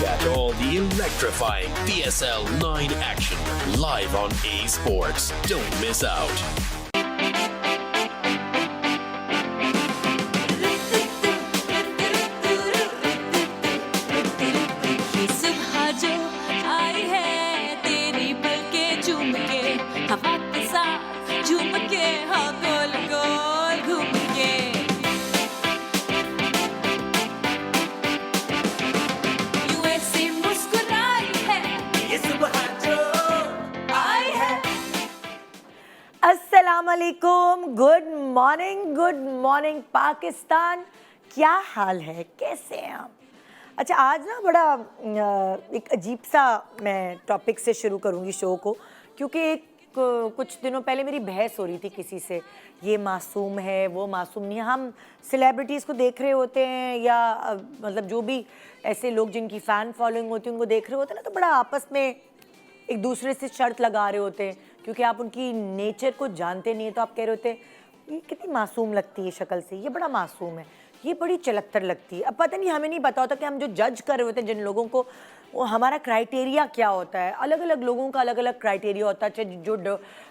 Catch all the electrifying PSL 9 action live on A Sports. Don't miss out. सुबह जो आई है तेरी पलकें चूम के हवा के साथ झूम के हाँ गोल गोल घूम के यूं ऐसे मुस्कुराई है ये सुबह जो आई है। अस्सलाम वालेकुम, गुड मॉर्निंग पाकिस्तान। क्या हाल है, कैसे हैं आप? अच्छा, आज ना बड़ा एक अजीब सा मैं टॉपिक से शुरू करूँगी शो को, क्योंकि कुछ दिनों पहले मेरी बहस हो रही थी किसी से, ये मासूम है वो मासूम नहीं है। हम सेलिब्रिटीज़ को देख रहे होते हैं या मतलब जो भी ऐसे लोग जिनकी फ़ैन फॉलोइंग होती है उनको देख रहे होते हैं ना, तो बड़ा आपस में एक दूसरे से शर्त लगा रहे होते हैं, क्योंकि आप उनकी नेचर को जानते नहीं है। तो आप कह रहे होते हैं ये कितनी मासूम लगती है शक्ल से, ये बड़ा मासूम है, ये बड़ी चलक्तर लगती है। अब पता नहीं, हमें नहीं पता होता कि हम जो जज कर रहे होते हैं जिन लोगों को, वो हमारा क्राइटेरिया क्या होता है। अलग अलग लोगों का अलग अलग क्राइटेरिया होता है। जो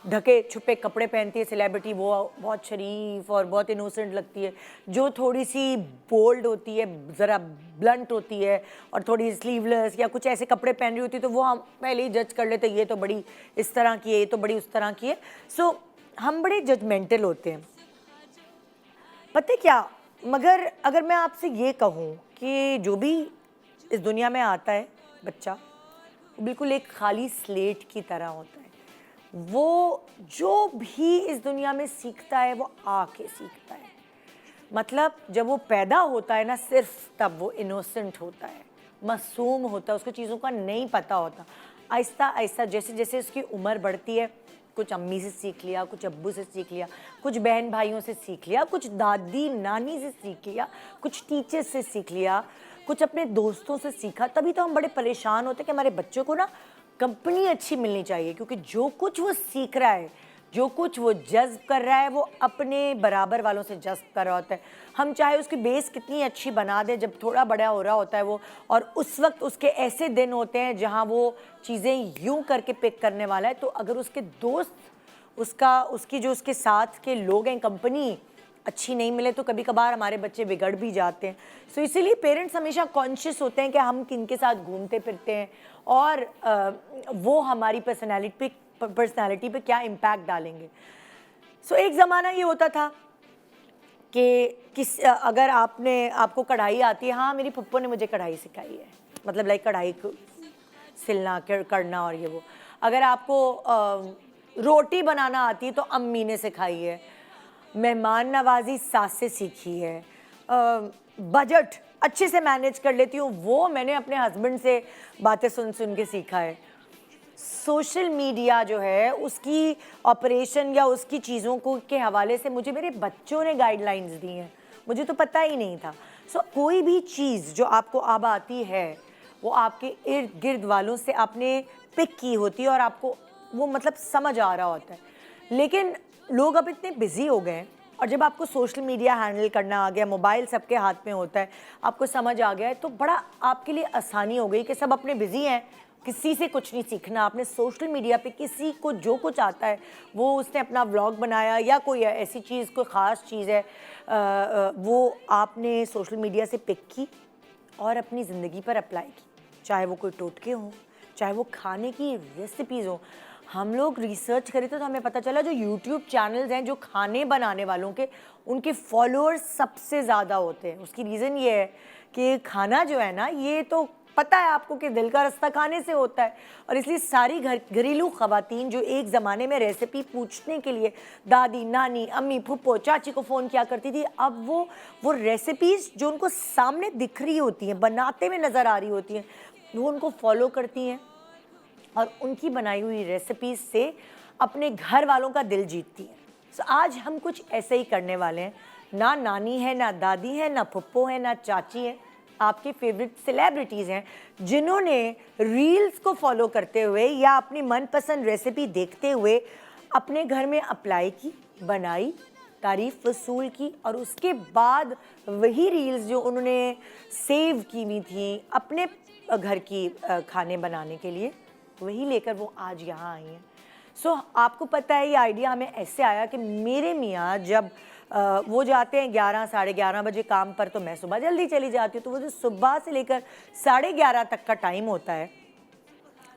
ढके छुपे कपड़े पहनती है सेलिब्रिटी, वो बहुत शरीफ और बहुत इनोसेंट लगती है। जो थोड़ी सी बोल्ड होती है, ज़रा ब्लंट होती है और थोड़ी स्लीवलेस या कुछ ऐसे कपड़े पहन रही होती है, तो वो हम पहले ही जज कर लेते हैं, ये तो बड़ी इस तरह की है, ये तो बड़ी उस तरह की है। सो हम बड़े जजमेंटल होते हैं, पता है क्या। मगर अगर मैं आपसे ये कहूँ कि जो भी इस दुनिया में आता है बच्चा, वो बिल्कुल एक खाली स्लेट की तरह होता है। वो जो भी इस दुनिया में सीखता है वो आके सीखता है। मतलब जब वो पैदा होता है ना, सिर्फ तब वो इनोसेंट होता है, मासूम होता है, उसको चीज़ों का नहीं पता होता। आहिस्ता आहिस्ता जैसे जैसे उसकी उम्र बढ़ती है, कुछ अम्मी से सीख लिया, कुछ अब्बू से सीख लिया, कुछ बहन भाइयों से सीख लिया, कुछ दादी नानी से सीख लिया, कुछ टीचर से सीख लिया, कुछ अपने दोस्तों से सीखा। तभी तो हम बड़े परेशान होते हैं कि हमारे बच्चों को ना कंपनी अच्छी मिलनी चाहिए, क्योंकि जो कुछ वो सीख रहा है, जो कुछ वो जज्ब कर रहा है, वो अपने बराबर वालों से जज्ब कर रहा होता है। हम चाहे उसकी बेस कितनी अच्छी बना दें, जब थोड़ा बड़ा हो रहा होता है वो, और उस वक्त उसके ऐसे दिन होते हैं जहाँ वो चीज़ें यूं करके पिक करने वाला है, तो अगर उसके दोस्त, उसकी जो उसके साथ के लोग हैं, कंपनी अच्छी नहीं मिले, तो कभी कभार हमारे बच्चे बिगड़ भी जाते हैं। सो इसीलिए पेरेंट्स हमेशा कॉन्शियस होते हैं कि हम किनके साथ घूमते फिरते हैं और वो हमारी पर्सनालिटी पे क्या इम्पैक्ट डालेंगे। सो एक ज़माना ये होता था कि अगर आपको कढ़ाई आती है, हाँ मेरी पप्पो ने मुझे कढ़ाई सिखाई है, मतलब लाइक कढ़ाई सिलना करना और ये वो। अगर आपको रोटी बनाना आती है तो अम्मी ने सिखाई है। मेहमान नवाजी सास से सीखी है। बजट अच्छे से मैनेज कर लेती हूँ, वो मैंने अपने हस्बैंड से बातें सुन सुन के सीखा है। सोशल मीडिया जो है, उसकी ऑपरेशन या उसकी चीज़ों को के हवाले से मुझे मेरे बच्चों ने गाइडलाइंस दी हैं, मुझे तो पता ही नहीं था। सो कोई भी चीज़ जो आपको अब आती है, वो आपके इर्द गिर्द वालों से आपने पिक की होती है और आपको वो मतलब समझ आ रहा होता है। लेकिन लोग अब इतने बिजी हो गए हैं, और जब आपको सोशल मीडिया हैंडल करना आ गया, मोबाइल सबके हाथ में होता है, आपको समझ आ गया है, तो बड़ा आपके लिए आसानी हो गई कि सब अपने बिजी हैं, किसी से कुछ नहीं सीखना। आपने सोशल मीडिया पे किसी को जो कुछ आता है, वो उसने अपना व्लॉग बनाया या कोई ऐसी चीज़, कोई ख़ास चीज़ है, वो आपने सोशल मीडिया से पिक की और अपनी ज़िंदगी पर अप्लाई की। चाहे वो कोई टोटके हों, चाहे वो खाने की रेसिपीज़ हों। हम लोग रिसर्च करें तो हमें पता चला जो यूट्यूब चैनल्स हैं जो खाने बनाने वालों के, उनके फॉलोअर्स सबसे ज़्यादा होते हैं। उसकी रीज़न ये है कि खाना जो है ना, ये तो पता है आपको कि दिल का रास्ता खाने से होता है, और इसलिए सारी घरेलू ख़वातीन जो एक ज़माने में रेसिपी पूछने के लिए दादी नानी अम्मी फूफो चाची को फ़ोन किया करती थी, अब वो रेसिपीज़ जो उनको सामने दिख रही होती हैं, बनाते हुए नज़र आ रही होती हैं, वो उनको फॉलो करती हैं और उनकी बनाई हुई रेसिपीज़ से अपने घर वालों का दिल जीतती हैं। सो आज हम कुछ ऐसे ही करने वाले हैं। ना नानी है, ना दादी है, ना फुप्पो है, ना चाची है, आपके फेवरेट सेलिब्रिटीज़ हैं जिन्होंने रील्स को फॉलो करते हुए या अपनी मनपसंद रेसिपी देखते हुए अपने घर में अप्लाई की, बनाई तारीफ वसूल की और उसके बाद वही रील्स जो उन्होंने सेव की हुई थी अपने घर की खाने बनाने के लिए, वही लेकर वो आज यहाँ आई हैं। सो आपको पता है ये आइडिया हमें ऐसे आया कि मेरे मियाँ जब वो जाते हैं 11 साढ़े 11 बजे काम पर, तो मैं सुबह जल्दी चली जाती हूँ, तो वो जो सुबह से लेकर 11:30 तक का टाइम होता है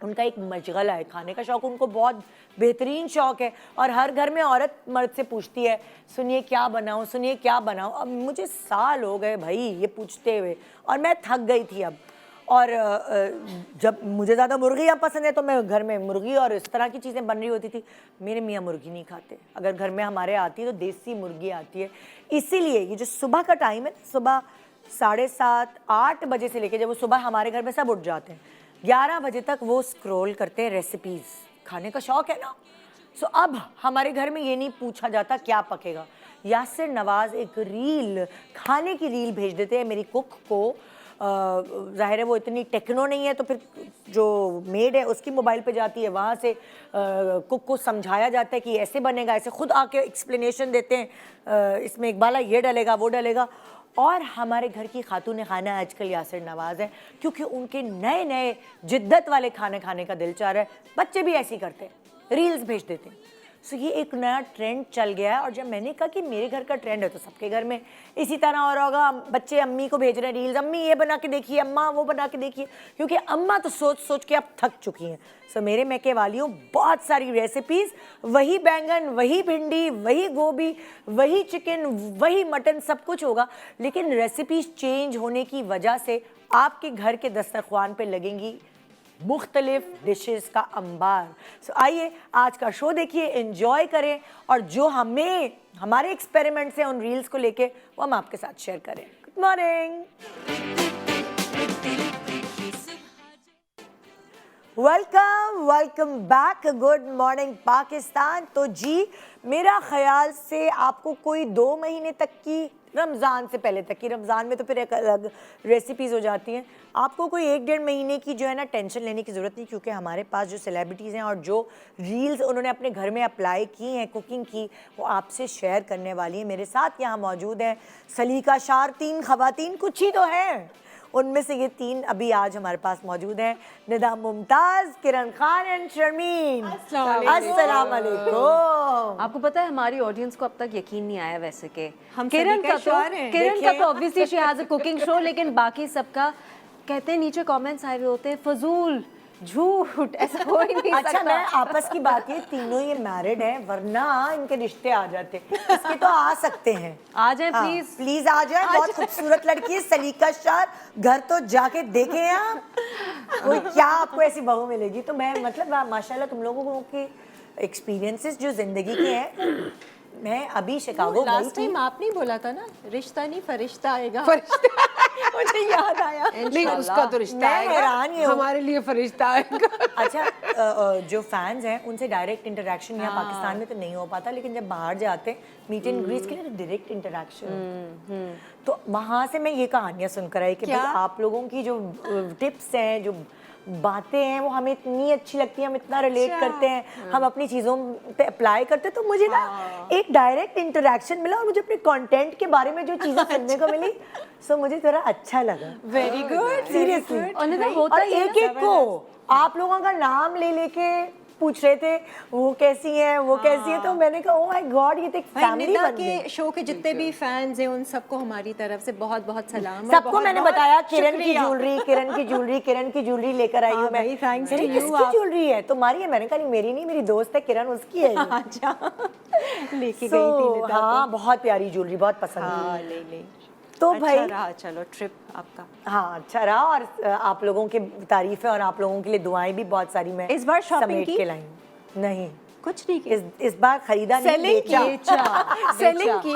उनका एक मशगला है, खाने का शौक़ उनको बहुत बेहतरीन शौक़ है। और हर घर में औरत मर्द से पूछती है सुनिए क्या बनाऊँ, सुनिए क्या बनाऊँ। अब मुझे साल हो गए भाई ये पूछते हुए और मैं थक गई थी अब। और जब मुझे ज़्यादा मुर्गियाँ पसंद है तो मैं घर में मुर्गी और इस तरह की चीज़ें बन रही होती थी। मेरे मियाँ मुर्गी नहीं खाते, अगर घर में हमारे आती है तो देसी मुर्गी आती है। इसीलिए ये जो सुबह का टाइम है, सुबह 7:30 8 बजे से लेके जब वो सुबह हमारे घर में सब उठ जाते हैं 11 बजे तक वो स्क्रॉल करते हैं रेसिपीज़, खाने का शौक़ है ना। सो अब हमारे घर में ये नहीं पूछा जाता क्या पकेगा, यासिर नवाज़ एक रील, खाने की रील भेज देते हैं मेरी कुक को। ज़ाहिर है वो इतनी टेक्नो नहीं है, तो फिर जो मेड है उसकी मोबाइल पे जाती है, वहाँ से कुक को समझाया जाता है कि ऐसे बनेगा, ऐसे खुद आके एक्सप्लेनेशन देते हैं, इसमें इकबाला ये डलेगा वो डलेगा। और हमारे घर की खातून खाना आजकल यासिर नवाज़ है, क्योंकि उनके नए नए जिद्दत वाले खाने खाने का दिल चाह रहा है। बच्चे भी ऐसे ही करते हैं, रील्स भेज देते हैं। सो ये एक नया ट्रेंड चल गया है। और जब मैंने कहा कि मेरे घर का ट्रेंड है तो सबके घर में इसी तरह हो रहा होगा। बच्चे अम्मी को भेज रहे हैं रील्स, अम्मी ये बना के देखिए, अम्मा वो बना के देखिए, क्योंकि अम्मा तो सोच सोच के अब थक चुकी हैं। सो मेरे मैके वालियों बहुत सारी रेसिपीज़, वही बैंगन, वही भिंडी, वही गोभी, वही चिकन, वही मटन, सब कुछ होगा, लेकिन रेसिपीज़ चेंज होने की वजह से आपके घर के दस्तरख्वान पे लगेंगी मुख्तलिफ डिशेस का अंबार। सो आइए आज का शो देखिए, एंजॉय करें और जो हमें हमारे एक्सपेरिमेंट्स हैं उन रील्स को लेके वो हम आपके साथ शेयर करें। Good morning, welcome back, good morning Pakistan. तो जी मेरा ख्याल से आपको कोई 2 महीने तक की, रमज़ान से पहले तक की, रमज़ान में तो फिर एक अलग रेसिपीज़ हो जाती हैं, आपको कोई 1-1.5 महीने की जो है ना टेंशन लेने की ज़रूरत नहीं, क्योंकि हमारे पास जो सेलिब्रिटीज़ हैं और जो रील्स उन्होंने अपने घर में अप्लाई की हैं कुकिंग की, वो आपसे शेयर करने वाली हैं। मेरे साथ यहाँ मौजूद हैं सलीका शार, 3 ख़वातीन, कुछ ही तो हैं, उनमें से ये 3 अभी आज हमारे पास मौजूद हैं, निदा मुमताज़, किरण खान एंड शर्मीन। अस्सलाम वालेकुम। आपको पता है हमारी ऑडियंस को अब तक यकीन नहीं आया वैसे के किरण का तो obviously she has a cooking show, लेकिन बाकी सबका कहते हैं नीचे कमेंट्स आए हुए होते हैं फजूल, झूठ, ऐसा हो ही नहीं अच्छा, सकता। मैं आपस की बात, ये तीनों ये मैरिड हैं, वरना इनके रिश्ते आ जाते, इसके तो आ सकते हैं। आ जाए प्लीज, प्लीज आ जाए। बहुत खूबसूरत लड़की है सलीका शार, घर तो जाके देखें आप, कोई क्या आपको ऐसी बहू मिलेगी। तो मैं मतलब माशाल्लाह तुम लोगों के एक्सपीरियंसेस जो जिंदगी के हैं, मैं अभी शिकागो गई लास्ट थी। टाइम आप नहीं बोला था ना, रिश्ता नहीं फरिश्ता आएगा। मुझे याद आया। नहीं, उसका तो रिश्ता मैं आएगा, हैरान ही हूँ। हमारे लिए फरिश्ता आएगा। अच्छा, जो फैंस हैं उनसे डायरेक्ट इंटरेक्शन यहाँ पाकिस्तान में तो नहीं हो पाता, लेकिन जब बाहर जाते मीट एंड ग्रीट के लिए तो डायरेक्ट इंटरेक्शन। तो वहाँ से मैं ये कहानियाँ सुनकर आई कि भाई आप लोगों की जो टिप्स हैं, जो बातें हैं, वो हमें इतनी अच्छी लगती हैं, हम इतना रिलेट करते हैं, हम अपनी चीज़ों पे अप्लाई करते हैं। तो मुझे ना एक डायरेक्ट इंटरेक्शन मिला और मुझे अपने कंटेंट के बारे में जो चीज़ें सुनने को मिली, सो मुझे थोड़ा अच्छा लगा। Very good, seriously. होता और ही एक को आप लोगों का नाम ले लेके पूछ रहे थे वो कैसी है, वो कैसी है, तो मैंने कहा ओह माय गॉड, ये तो एक फैमिली निदा बन गई। के शो के जितने भी फैंस हैं उन सबको हमारी तरफ से बहुत बहुत सलाम। और सबको बहुत मैंने बहुत बताया किरण की शुक्रिया। ज्वेलरी, किरण की ज्वेलरी लेकर आई हूँ मैं। भाई, thanks to you, किसकी आप। ज्वेलरी है तुम्हारी? है, मैंने कहा नहीं मेरी नहीं, मेरी दोस्त है किरण, उसकी है ये। अच्छा, लेके So, गई थी निदा। हाँ बहुत प्यारी ज्वेलरी, बहुत पसंद हाँ, आई। ले तो अच्छा भाई रहा, चलो ट्रिप आपका। हाँ अच्छा रहा, और आप लोगों की तारीफ है और आप लोगों के लिए दुआएं भी बहुत सारी मैं इस बार shopping समेट की? के लाई हूँ। नहीं, कुछ नहीं इस बार खरीदा नहीं, सेलिंग बेचा। की, सेलिंग की।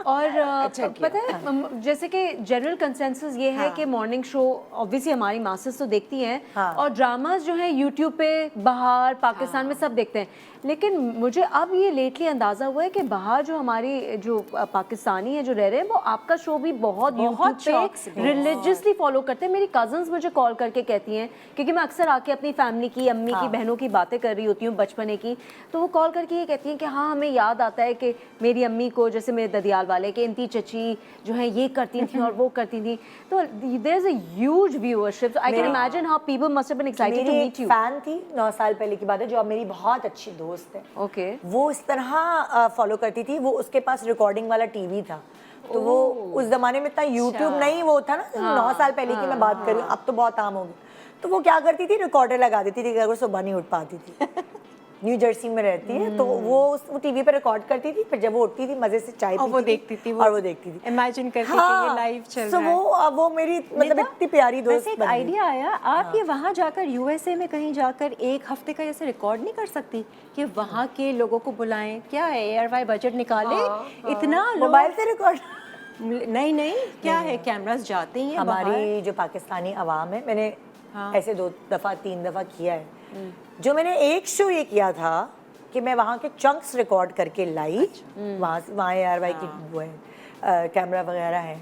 और पता है जैसे कि जनरल कंसेंसस ये है कि मॉर्निंग शो ऑब्वियसली हमारी मासेस तो देखती हैं और ड्रामास जो है यूट्यूब पे बाहर पाकिस्तान में सब देखते हैं, लेकिन मुझे अब ये लेटली अंदाज़ा हुआ है कि बाहर जो हमारी जो पाकिस्तानी है जो रह रहे हैं वो आपका शो भी बहुत यूट्यूब पे रिलीजियसली फॉलो करते हैं। मेरी कज़न्स मुझे कॉल करके कहती हैं, क्योंकि मैं अक्सर आके अपनी फैमिली की, अम्मी की, बहनों की बातें कर रही होती हूँ बचपने की, तो वो कॉल करके ये कहती हैं कि हाँ हमें याद आता है कि मेरी अम्मी को, जैसे मेरे ददियाल वाले के इंती चची जो है ये करती थी और वो करती थी, तो there is a huge viewership. I can imagine how people must have been excited to meet you. Fan थी 9 साल पहले की बात है, जो अब मेरी बहुत अच्छी दोस्त है। ओके। वो इस तरह फॉलो करती थी, वो उसके पास रिकॉर्डिंग वाला टीवी था, तो वो उस जमाने में इतना यूट्यूब नहीं वो था ना, 9 साल पहले की मैं बात कर रही हूँ, अब तो बहुत आम हो गई। तो वो क्या करती थी, रिकॉर्डर लगा देती थी, अगर सुबह नहीं उठ पाती थी न्यू जर्सी में रहती है, तो वो टीवी पे रिकॉर्ड करती थी, फिर जब वो उठती थी मजे से चाय पीती वो देखती थी, और वो देखती थी, इमेजिन करती थी ये लाइव चल रहा है। वो मेरी मतलब इतनी प्यारी दोस्त एक आइडिया आया, आप ये वहाँ जाकर यूएसए में कहीं जाकर एक हफ्ते का जैसे रिकॉर्ड नहीं कर सकती कि वहाँ के लोगों को बुलाएं, क्या है एयरवाई बजट निकाले, इतना मोबाइल से रिकॉर्ड नहीं क्या है, कैमरास जाते ही हैं हमारी जो पाकिस्तानी आवाम है, मैंने ऐसे 2 दफ़ा 3 दफ़ा किया है। जो मैंने एक शो ये किया था कि मैं वहाँ के चंक्स रिकॉर्ड करके लाई, वहाँ एयरवाई की वो है कैमरा वगैरह है,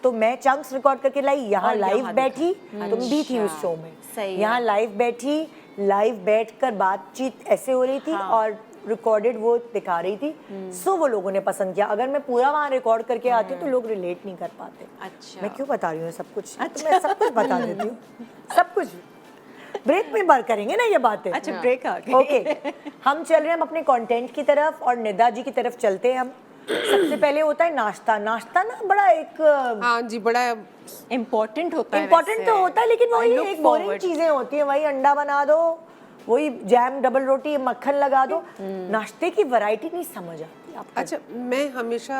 तो मैं चंक्स रिकॉर्ड करके लाई, यहाँ लाइव बैठी, तुम भी थी उस शो में, यहाँ लाइव बैठी, लाइव बैठकर बातचीत ऐसे हो रही थी और रिकॉर्डेड वो दिखा रही थी, सो वो लोगों ने पसंद किया। अगर मैं पूरा वहाँ रिकॉर्ड करके आती हूँ तो लोग रिलेट नहीं कर पाते। अच्छा, मैं क्यों बता रही हूँ सब कुछ, तो मैं सब कुछ बता देती हूँ, सब कुछ। ब्रेक में बात करेंगे ना ये बातें। अच्छा ब्रेक आ गई। ओके, हम चल रहे हैं हम अपने कंटेंट की तरफ और निदा जी की तरफ चलते हैं हम। सबसे पहले होता है नाश्ता। नाश्ता ना बड़ा एक हाँ जी, बड़ा इम्पोर्टेंट होता है, इम्पोर्टेंट तो होता है, लेकिन वही एक बोरिंग चीजें होती हैं, वही अंडा बना दो, वही जैम, डबल रोटी, मक्खन लगा दो, नाश्ते की वैरायटी नहीं समझ आती आपको। अच्छा, मैं हमेशा,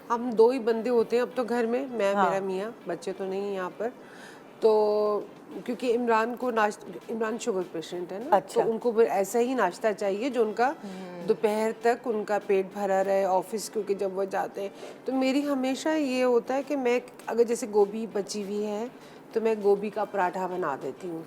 हम 2 ही बंदे होते हैं अब तो घर में, मैं मेरा मियाँ, बच्चे तो नहीं हैं यहाँ पर, तो क्योंकि इमरान शुगर पेशेंट है ना, अच्छा। तो उनको ऐसा ही नाश्ता चाहिए जो उनका दोपहर तक उनका पेट भरा रहे ऑफिस, क्योंकि जब वो जाते हैं तो मेरी हमेशा ये होता है कि मैं अगर जैसे गोभी बची हुई है तो मैं गोभी का पराठा बना देती हूँ,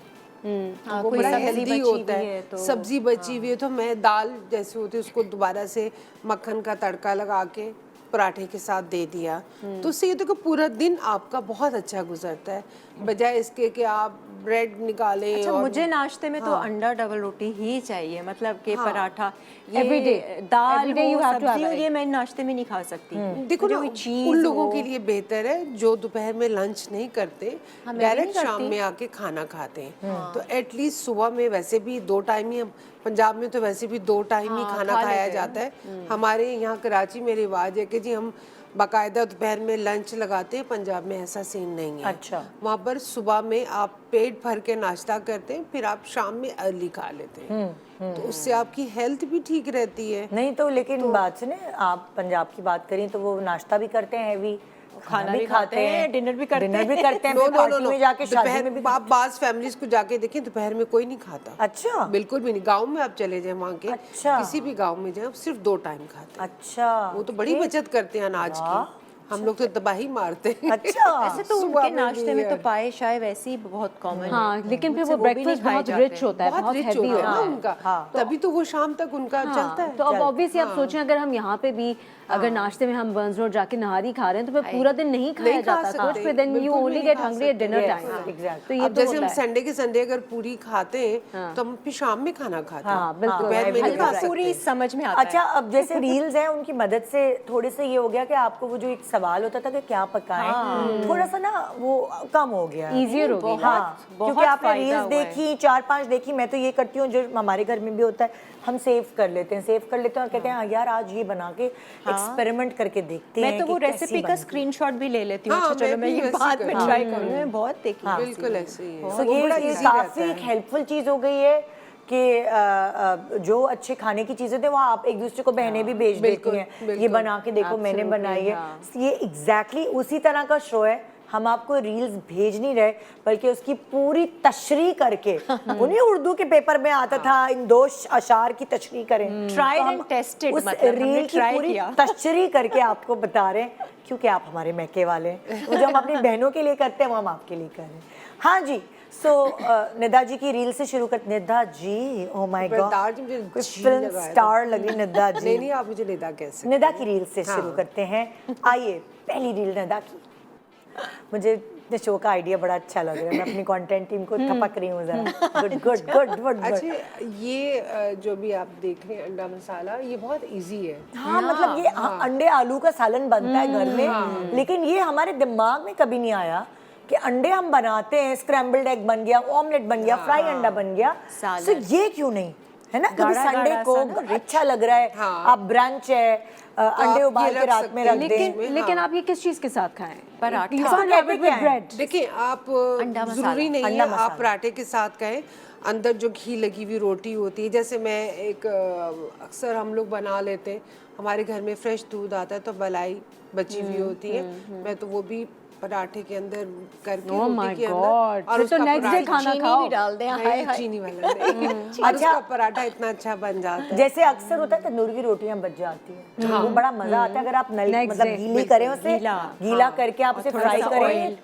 वो बड़ा हेल्दी होता है। सब्जी बची हुई है तो मैं दाल जैसे होती है उसको दोबारा से मक्खन का तड़का लगा के पराठे के साथ दे दिया, तो उससे ये तो कि पूरा दिन आपका बहुत अच्छा गुजरता है, बजाय इसके कि आप ब्रेड निकालें। अच्छा, और मुझे नाश्ते में तो अंडा डबल रोटी ही चाहिए, मतलब कि पराठा, ये दाल हो, सब्जी हो, ये मैं नाश्ते में नहीं खा सकती। देखो ना, उन लोगों के लिए बेहतर है जो दोपहर में लंच नहीं करते, डायरेक्ट शाम में आके खाना खाते हैं, तो एटलीस्ट सुबह में वैसे भी 2 टाइम ही, पंजाब में तो वैसे भी 2 टाइम ही खाना खाया जाता है। हमारे यहाँ कराची में रिवाज है कि जी हम बाकायदा दोपहर में लंच लगाते हैं, पंजाब में ऐसा सीन नहीं है। अच्छा, वहाँ पर सुबह में आप पेट भर के नाश्ता करते हैं, फिर आप शाम में अर्ली खा लेते हैं, तो उससे आपकी हेल्थ भी ठीक रहती है। नहीं तो लेकिन बात सुने, आप पंजाब की बात करें तो वो नाश्ता भी करते हैं, हैवी खाना भी खाते हैं, डिनर भी करते हैं, फिर पार्टी में जाके शादी में भी। आप बाज़ फैमिलीज को जाके देखें दोपहर में कोई नहीं खाता। अच्छा, बिल्कुल भी नहीं। गांव में आप चले जाएं, वहाँ के किसी भी गांव में जाएं, सिर्फ 2 टाइम खाते हैं। अच्छा, वो तो बड़ी बचत करते हैं अनाज की, हम लोग तो तबाही मारते हैं। अच्छा, ऐसे तो उनके नाश्ते में तो पाए शाय वैसे ही बहुत कॉमन है। हाँ, लेकिन फिर वो ब्रेकफास्ट बहुत रिच होता है, बहुत रिच हेवी होता है ना होता है उनका, तभी तो वो शाम तक उनका चलता है। तो अब ऑब्वियसली आप सोचें अगर हम यहाँ पे भी अगर नाश्ते में हम बर्न्स रोड जाके नहारी खा रहे हैं तो फिर पूरा दिन नहीं खाया जाता कुछ, फिर then you only get hungry at dinner time. तो ये अब जैसे हम संडे के संडे अगर पूरी खाते हैं तो हम फिर शाम में खाना खाते हैं, दोपहर में नहीं खा सकते। पूरी समझ में आता है। अच्छा, अब जैसे रील्स हैं उनकी मदद से थोड़े से ये हो गया कि आपको वो जो एक सवाल होता था कि क्या पकाएं, थोड़ा सा ना वो कम हो गया, ईजियर हो गया। हाँ, क्योंकि आपने रील्स देखी 4-5 देखी, मैं तो ये करती हूँ, जो हमारे घर में भी होता है, हम सेव कर लेते हैं और कहते हैं यार आज ये बना के एक्सपेरिमेंट करके देखते हैं। मैं तो वो रेसिपी का स्क्रीनशॉट भी ले लेती हूँ। अच्छा चलो मैं ये बाद में ट्राई करूँगी, मैं बहुत देखी। बिल्कुल ऐसे ही है। तो ये काफी एक हेल्पफुल चीज हो गई है कि जो अच्छे खाने की चीजें थे वो आप एक दूसरे को बहनें भी भेज देती हैं, ये बना के देखो मैंने बनाई है। ये एग्जैक्टली उसी तरह का शो है हम आपको रील्स भेज नहीं रहे बल्कि उसकी पूरी तशरीह करके उन्हीं उर्दू के पेपर में आता था इन 2 अशार की तशरीह करें। Tried तो हम and tested, उस मतलब हमने रील की try पूरी किया। तशरीह करके आपको बता रहे हैं क्योंकि आप हमारे मैके वाले हैं। वो जो हम अपनी बहनों के लिए करते हैं वो हम आपके लिए कर रहे हैं। हाँ जी, सो निदा जी की रील से शुरू कर। निदा जी, ओ माय गॉड, निदा जी मुझे कोई जी फिल्म लगाया था। स्टार लगी निदा जी। नहीं आप मुझे निदा कैसे निदा की रील से शुरू करते हैं। आइए, पहली रील निदा की। मुझे इस शो का आइडिया बड़ा अच्छा लग रहा है। मैं अपनी कंटेंट टीम को थपक रही हूँ जरा। Good good good good. अच्छा, ये जो भी आप देख रहे हैं अंडा मसाला, ये बहुत इजी है। हाँ, मतलब ये अंडे आलू का सालन बनता है घर में, लेकिन ये हमारे दिमाग में कभी नहीं आया कि अंडे हम बनाते हैं, स्क्रैम्बल्ड एग बन गया, ऑमलेट बन गया, फ्राई अंडा बन गया, तो ये क्यों नहीं है ना? कभी संडे को अच्छा लग रहा है, आप ब्रंच है, अंडे उबाल के रात में रख दें। लेकिन आप ये किस चीज के साथ खाएं? ब्रेड। देखिए, आप जरूरी नहीं है आप पराठे के साथ कहें, अंदर जो घी लगी हुई रोटी होती है, जैसे मैं एक अक्सर हम लोग बना लेते हैं, हमारे घर में फ्रेश दूध आता है तो मलाई बची हुई होती है, मैं तो वो भी पराठे के अंदर करके रोटी के अंदर, और उसका नेक्स्ट डे खाना खाओ। भी डाल दें। नहीं, चीनी वाला नहीं। और उसका पराठा इतना अच्छा बन जाता है। जैसे अक्सर होता है तंदूर की रोटियां बच जाती हैं, वो बड़ा मजा आता है अगर आप मतलब गीली करें उसे, गीला करके आप उसे फ्राई करें,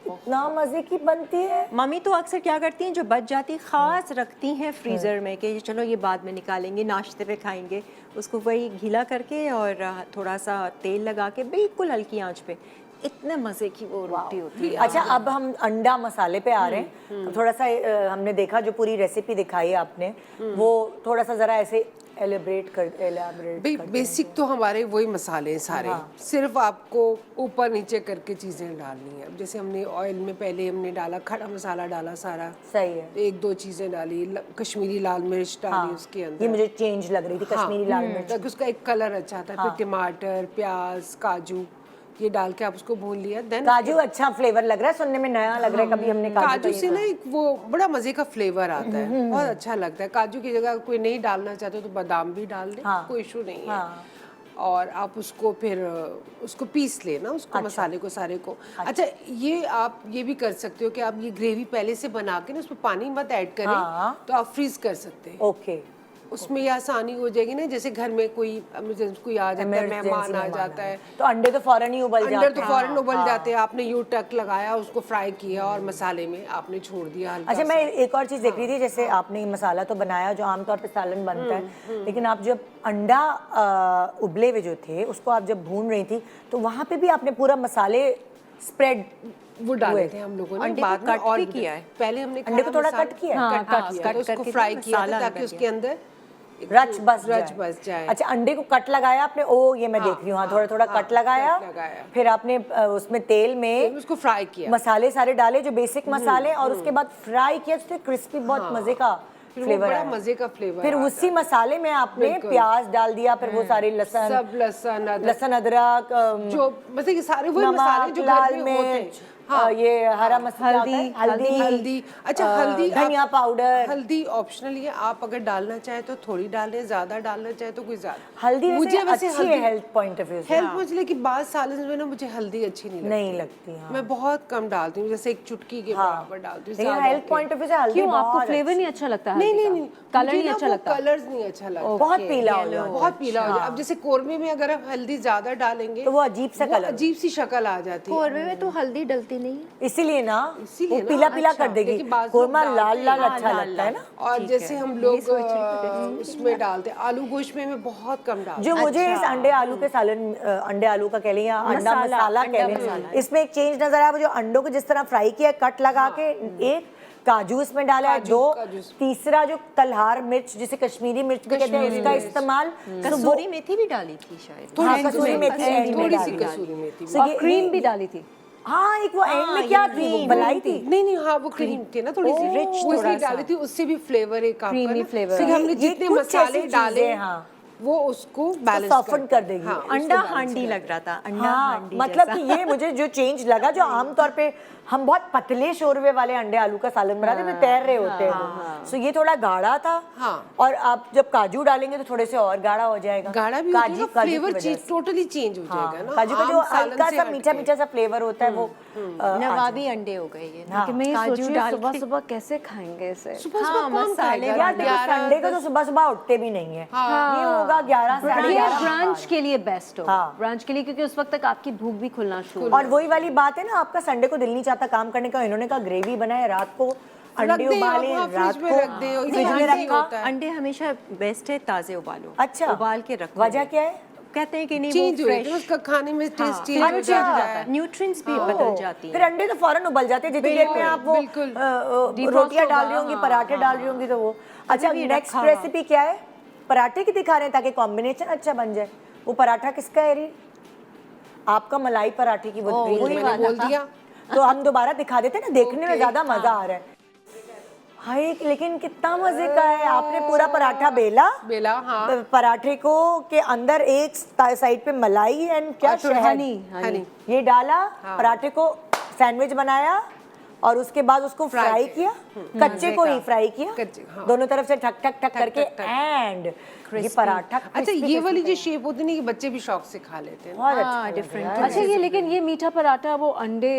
इतना मजे की बनती है। मम्मी तो अक्सर क्या करती हैं, जो बच जाती खास रखती हैं फ्रीज़र में कि चलो ये बाद में निकालेंगे, नाश्ते पे खाएंगे, उसको वही गीला करके और थोड़ा सा तेल लगा के बिल्कुल हल्की आंच पे, इतने मज़े की वो रोटी होती है। अच्छा, अब हम अंडा मसाले पे आ रहे हैं। थोड़ा सा हमने देखा, जो पूरी रेसिपी दिखाई आपने, वो थोड़ा सा जरा ऐसे एलेबरेट बेसिक तो हमारे वही मसाले हैं सारे। सिर्फ आपको ऊपर नीचे करके चीज़ें डालनी है। अब जैसे हमने ऑयल में पहले हमने डाला, खड़ा मसाला डाला सारा, सही है, 1-2 चीज़ें डाली, कश्मीरी लाल मिर्च डाली उसके अंदर, ये मुझे चेंज लग रही थी, कश्मीरी लाल मिर्च, ताकि उसका एक कलर अच्छा आता है। फिर टमाटर, प्याज, काजू ये डाल के आप उसको भून लिया। देन काजू अच्छा फ्लेवर लग रहा है, सुनने में नया लग रहा है, कभी हमने काजू से ना एक वो बड़ा मजे का फ्लेवर आता है, बहुत अच्छा लगता है। काजू की जगह कोई नहीं डालना चाहते तो बादाम भी डाल दे, कोई इशू नहीं है। और आप उसको फिर उसको पीस लेना, उसको मसाले को सारे को। अच्छा, ये आप ये भी कर सकते हो कि आप ये ग्रेवी पहले से बना के ना उसमें पानी मत ऐड करें, तो आप फ्रीज कर सकते हैं। ओके, उसमें ये आसानी हो जाएगी ना, जैसे घर में कोई इमरजेंसी कोई आ जाता है, मेहमान आ जाता है, तो अंडे तो फौरन ही उबल जाते हैं। अंडे तो फौरन उबल जाते हैं। आपने यू टक लगाया, उसको फ्राई किया और मसाले में आपने छोड़ दिया हल्का। अच्छा, मैं एक और चीज़ देख रही थी, जैसे आपने ये मसाला तो बनाया जो आमतौर पे सालन बनता है, लेकिन आप जब अंडा उबले हुए जो थे उसको आप जब भून रही थी, तो वहाँ पे भी आपने पूरा मसाले स्प्रेड वो डाले थे हम लोगों ने, बाद में और भी किया है। पहले हमने अंडे को थोड़ा कट किया, कट उसको फ्राई किया ताकि उसके अंदर रच बस जाए। अच्छा, अंडे को कट लगाया आपने, ओ ये मैं देख रही हूँ, थोड़ा थोड़ा कट लगाया, फिर आपने उसमें तेल में उसको फ्राई किया, मसाले सारे डाले जो बेसिक मसाले, और उसके बाद फ्राई किया, तो क्रिस्पी बहुत मजे का फ्लेवर बड़ा मजे का फ्लेवर। फिर उसी मसाले में आपने प्याज डाल दिया, फिर वो सारे लहसुन अदरक जो मतलब ये सारे वो मसाले जो घर में होते हैं। ये हरा मसाला, हल्दी, अच्छा हल्दी, धनिया पाउडर, हल्दी ऑप्शनल है, आप अगर डालना चाहे तो थोड़ी डालें, ज्यादा डालना चाहे तो कोई ज्यादा। हल्दी मुझे अच्छी है हेल्थ पॉइंट ऑफ व्यू से, हेल्थ मुझे, लेकिन बाद सालन में ना मुझे हल्दी अच्छी नहीं लगती। मैं बहुत कम डालती हूँ, जैसे एक चुटकी के बराबर डालती हूँ। लेकिन हेल्थ पॉइंट ऑफ व्यू से हल्दी, क्यों आपको फ्लेवर नहीं अच्छा लगता? नहीं, कलर नहीं अच्छा लगता, कलर्स नहीं अच्छा लगता, बहुत पीला हो जाए, बहुत पीला हो जाए। अब जैसे कोरमे में अगर आप हल्दी ज्यादा डालेंगे तो वो अजीब सा कलर, अजीब सी शक्ल आ जाती है। कोरमे में तो हल्दी डलती नहीं है, इसीलिए ना वो पीला पीला कर देगी, कोरमा लाल लाल अच्छा लगता है ना। और जैसे हम लोग उसमें डालते हैं आलू गोश्त में मैं बहुत कम डालती जो मुझे इस अंडे आलू के सालन, अंडे आलू का कह लें या अंडा मसाला कह लें, इसमें एक चेंज नजर आया, वो जो अंडों को जिस तरह फ्राई किया, कट लगा के, एक काजू इसमें डाला है, 2 तीसरा जो तलहार मिर्च जिसे कश्मीरी मिर्च भी कहते हैं उसका इस्तेमाल, कसूरी मेथी भी डाली थी शायद, कसूरी मेथी, थोड़ी सी कसूरी मेथी, और क्रीम भी डाली थी। हाँ, एक वो एंड में क्या थी, वो मलाई थी, नहीं हाँ वो क्रीम थी ना, थोड़ी सी रिच, वो डाली थी, उससे भी फ्लेवर एक क्रीमी फ्लेवर। हमने जितने मसाले डाले वो उसको बैलेंस सॉफ्ट कर देगी। अंडा हांडी लग रहा था, अंडा हांडी मतलब कि ये मुझे जो चेंज लगा, जो आमतौर पे हम बहुत पतले शोरवे वाले अंडे आलू का सालन बनाते हैं, तैर रहे होते हैं वो। सो ये थोड़ा गाढ़ा था। हाँ। और आप जब काजू डालेंगे तो थोड़े से और गाढ़ा हो जाएगा। गाढ़ा भी काजू हो काजू की फ्लेवर वजह चीज से। टोटली चेंज हो हाँ, जाएगा ना। काजू का जो आम सालन हल्का से सा हट मीठा के। मीठा सा फ्लेवर होता है वो नवाबी अंडे हो गए ये ना। हाँ। कि मैं ये काजू सोच रही हूँ डाल सुबह के। सुबह कैसे खाएंगे इसे। सुबह सुबह कौन मसाले खाएगा? यार देखो 11, संडे को तो 10 सुबह सुबह उठते भी नहीं है। ये होगा 11 साढ़े ये 11 ब्रांच के लिए बेस्ट हो, हाँ। ब्रांच के लिए, क्योंकि उस वक्त तक आपकी भूख भी खुलना शुरू। और वही वाली बात है ना, आपका संडे को दिल नहीं चाहता काम करने का, इन्होंने कहा ग्रेवी बनाए रात को, अंडे दे, उबाले हाँ, रात फ्रिज में को रख दे, और फ्रिज में इजी रखा। होता है। अंडे हमेशा बेस्ट है ताजे उबालो। अच्छा, उबाल के रखो। वजह क्या है? कहते हैं कि नहीं चेंज वो हो फ्रेश, उसका खाने में टेस्ट चेंज हो अच्छा। जाता है। न्यूट्रिएंट्स भी बदल जाती फिर हैं। अंडे तो फौरन उबल जाते हैं, जितनी देर में आप वो बिल्कुल। रोटियां डाल रही होंगी, पराठे डाल रही होंगी तो वो। अच्छा, भी नेक्स्ट रखा रेसिपी क्या है? पराठे की दिखा रहे हैं ताकि कॉम्बिनेशन अच्छा बन जाए। वो पराठा किसका है री? आपका मलाई पराठे की वो रील मैंने मैंने बोल दिया। तो हम दोबारा दिखा देते हैं ना, देखने में ज्यादा मजा आ रहा है। हाय, लेकिन कितना मजे का है। आपने पूरा पराठा बेला, हाँ। पराठे को के अंदर एक साइड पे मलाई एंड क्या और शहद, हनी। ये डाला, पराठे को सैंडविच बनाया और उसके बाद उसको फ्राई किया, कच्चे को ही फ्राई किया, कच्चे, हाँ। दोनों तरफ से ठक ठक ठक करके ठक। एंड ये पराठा अच्छा, ये वाली जो शेप होती है ना, ये बच्चे भी शौक से खा लेते हैं। बहुत अच्छा डिफरेंट। अच्छा, ये लेकिन ये मीठा पराठा वो अंडे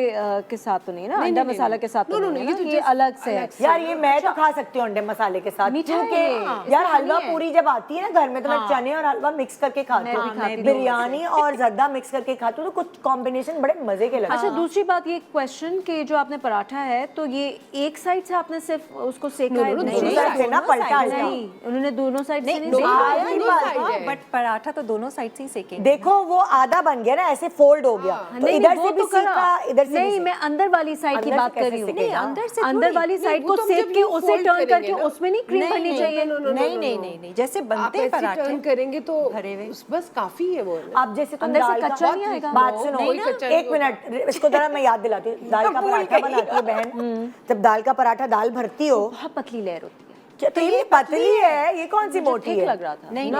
के साथ तो नहीं ना, अंडा मसाला के साथ तो नहीं है ना, ये अलग से है। यार ये मैं तो खा सकती हूँ अंडे मसाले के साथ, मीठा है क्योंकि ये, यार हलवा पूरी जब आती है ना घर में तो मैं चने और हलवा मिक्स करके खाती हूँ, बिरयानी और जर्दा मिक्स करके खाती हूँ, तो कुछ कॉम्बिनेशन बड़े मजे के लगते हैं। अच्छा, दूसरी बात, ये क्वेश्चन कि जो आपने पराठा है तो ये एक साइड से आपने सिर्फ उसको सेका है? दूसरी साइड से ना पलटा नहीं, उन्होंने दोनों साइड से नहीं दोनों सेका। साइड है। बट पराठा तो दोनों साइड से ही सेकेंगे। देखो वो आधा बन गया ना, ऐसे फोल्ड हो गया, तो नहीं, इधर वो से भी तो करा। सीखा, इधर से भी नहीं, सीखा। मैं अंदर वाली साइड की अंदर बात से कर कैसे रही हूँ। सीखेगा? अंदर से अंदर थोड़ी। वाली साइड वो को तो हम सेक जब के ये उसे fold टर्न करेंगे करके ना। उसमें नहीं क्रीम भरनी चाहिए? नहीं, जैसे आप बनते ऐसे पराठे टर्न करेंगे तो भरे हुए। बस काफी है वो। आप जैसे तुम अंदर से दाल का कच्चा नहीं आएगा? बात सुनो, नहीं ना, कच्चा नहीं एक मिनट, इसको जरा मैं याद दिलाती हूँ। दाल का पराठा बनाती है बहन, जब दाल का पराठा दाल भरती हो, बहुत पतली लेयर होती है। क्या तो ये पतली है, ये कौन सी मोटी ठीक है? लग रहा था। नहीं,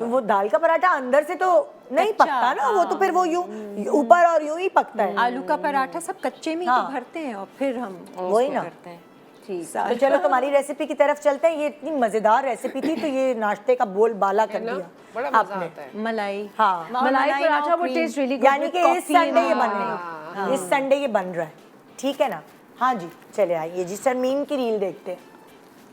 वो दाल का पराठा अंदर से तो नहीं पकता ना, वो तो फिर वो यूं ऊपर और यूं ही पकता है। आलू का पराठा सब कच्चे में ही तो भरते हैं और फिर हम वही उसको ना। करते हैं। तो चलो तुम्हारी रेसिपी की तरफ चलते हैं। ये इतनी मजेदार रेसिपी थी, तो ये नाश्ते का बोल बाला कर ना, दिया बड़ा मजा आपने। आता है। मलाई, हाँ, मलाई पराठा वो टेस्ट रियली गुड, यानी कि इस संडे ये बन रहा है, इस संडे ये बन रहा है, ठीक है ना? हाँ जी, चले आइए जी, शर्मीन की रील देखते हैं।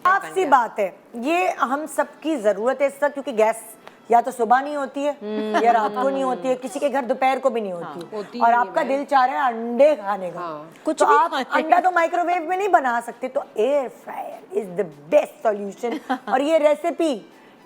आपसी बात है, ये हम सबकी जरूरत है इस वक्त, क्योंकि गैस या तो सुबह नहीं होती है या रात को नहीं होती है, किसी के घर दोपहर को भी नहीं होती है, और आपका दिल चाह रहा है अंडे खाने का, कुछ तो आप अंडा तो माइक्रोवेव में नहीं बना सकते, तो air fryer is the best solution. और ये रेसिपी,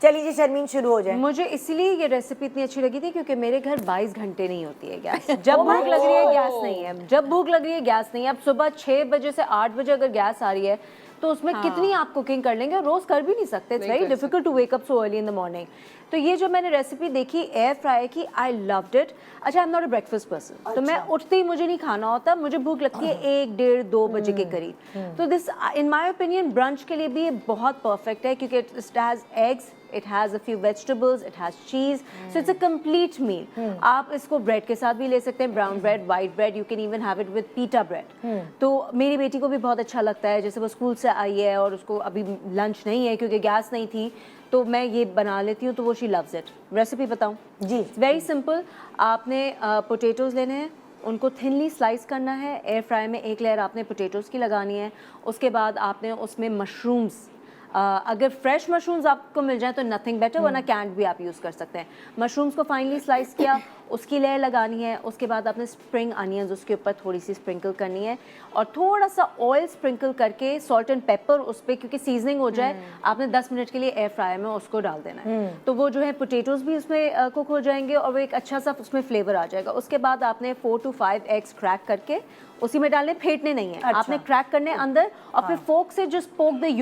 चलिए जी शर्मीन शुरू हो जाए। मुझे इसलिए ये रेसिपी इतनी अच्छी लगी थी क्योंकि मेरे घर 22 घंटे नहीं होती है गैस। जब भूख लग रही है गैस नहीं है, जब भूख लग रही है गैस नहीं है। अब सुबह 6 बजे से 8 बजे अगर गैस आ रही है तो उसमें कितनी आप कुकिंग कर लेंगे, और रोज कर भी नहीं सकते। It's very difficult to wake up so early in the morning. तो ये जो मैंने रेसिपी देखी एयर फ्राई की, आई लव्ड इट। अच्छा, I am not a breakfast person, तो मैं उठते ही मुझे नहीं खाना होता, मुझे भूख लगती है 1, 1:30, 2 बजे के करीब। तो this in my opinion brunch के लिए भी ये बहुत परफेक्ट है, क्योंकि it has eggs, it has a few vegetables, it has cheese, so it's a complete meal. आप इसको ब्रेड के साथ भी ले सकते हैं, brown bread, white bread, you can even have it with pita bread. तो मेरी बेटी को भी बहुत अच्छा लगता है, जैसे वो स्कूल से आई है और उसको अभी लंच नहीं है क्योंकि गैस नहीं थी, तो मैं ये बना लेती हूँ, तो वो शी लव्स इट। रेसिपी बताऊँ जी? Very simple. आपने पोटैटोज लेने हैं, उनको थिनली स्लाइस करना है, एयर फ्राई में एक लेयर आपने पोटैटोज़ की लगानी है। उसके बाद आपने उसमें मशरूम्स, अगर फ्रेश मशरूम्स आपको मिल जाए तो नथिंग बेटर, वरना कैंड भी आप यूज़ कर सकते हैं। मशरूम्स को फाइनली स्लाइस किया, उसकी लेयर लगानी है। उसके बाद आपने स्प्रिंग अनियंस उसके ऊपर थोड़ी सी स्प्रिंकल करनी है, और थोड़ा सा ऑयल स्प्रिंकल करके सॉल्ट एंड पेपर उस पर, क्योंकि सीजनिंग हो जाए, आपने 10 मिनट के लिए एयर फ्रायर में उसको डाल देना है। तो वो जो है पोटैटोज़ भी उसमें कुक हो जाएंगे और वो एक अच्छा सा उसमें फ्लेवर आ जाएगा। उसके बाद आपने 4 to 5 एग्स क्रैक करके उसी में डालने, फेंटने नहीं है। आपने क्रैक करने अंदर, और फिर फोर्क से जस्ट पोक द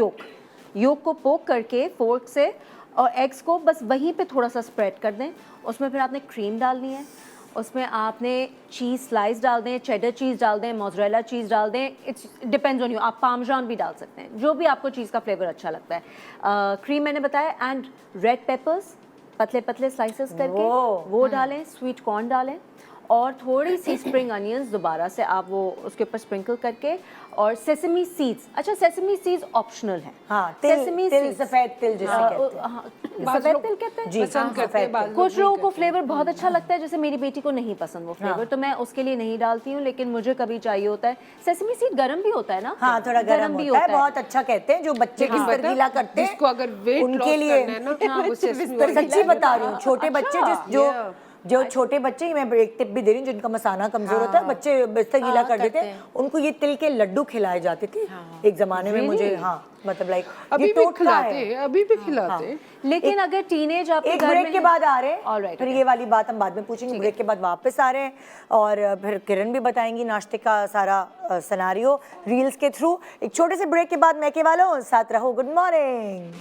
योक को पोक करके फोर्क से, और एग्स को बस वहीं पे थोड़ा सा स्प्रेड कर दें। उसमें फिर आपने क्रीम डालनी है, उसमें आपने चीज़ स्लाइस डाल दें, चेडर चीज़ डाल दें, मोज़रेला चीज़ डाल दें, इट्स डिपेंड्स ऑन यू। आप पार्मेजान भी डाल सकते हैं, जो भी आपको चीज़ का फ्लेवर अच्छा लगता है। क्रीम मैंने बताया, एंड रेड पेपर्स पतले पतले स्लाइसेस करके वो डालें, स्वीट कॉर्न डालें, और थोड़ी सी स्प्रिंग अनियंस दोबारा से आप वो उसके ऊपर स्प्रिंकल करके, और सेसमी सीड्स, अच्छा सेसमी सीड्स ऑप्शनल है। हाँ, तिल, सफेद तिल जिसे कहते हैं। सफेद तिल कहते हैं जी, पसंद करते हैं, बाद कुछ लोगों को फ्लेवर बहुत अच्छा लगता है, जैसे मेरी बेटी को नहीं पसंद वो फ्लेवर, तो मैं उसके लिए नहीं डालती हूँ, लेकिन मुझे कभी चाहिए होता है। सेसमी सीड गरम भी होता है ना? हाँ, थोड़ा गरम भी होता है, बहुत अच्छा कहते हैं जो बच्चे बिस्तर गीला करते हैं, जिसको अगर वेट उनके लिए वो सेसमी ऑयल सच्ची बता रही हूँ, छोटे बच्चे जो छोटे बच्चे, मैं एक टिप भी दे रही हूँ, जिनका मसाना कमजोर होता है, बच्चे बिस्तर गीला कर देते हैं, उनको ये तिल के लड्डू खिलाए जाते थे एक जमाने में। मुझे मतलब लाइक अभी भी खिलाते हैं, अभी भी खिलाते हैं। लेकिन अगर टीनेज आपके एक घर ब्रेक में के बाद आ रहे हैं, Alright, फिर ये वाली बात हम बाद में पूछेंगे। ब्रेक के बाद वापस आ रहे हैं और फिर किरण भी बताएंगी नाश्ते का सारा सिनेरियो रील्स के थ्रू। एक छोटे से ब्रेक के बाद मैं के वालों साथ रहो। Good morning.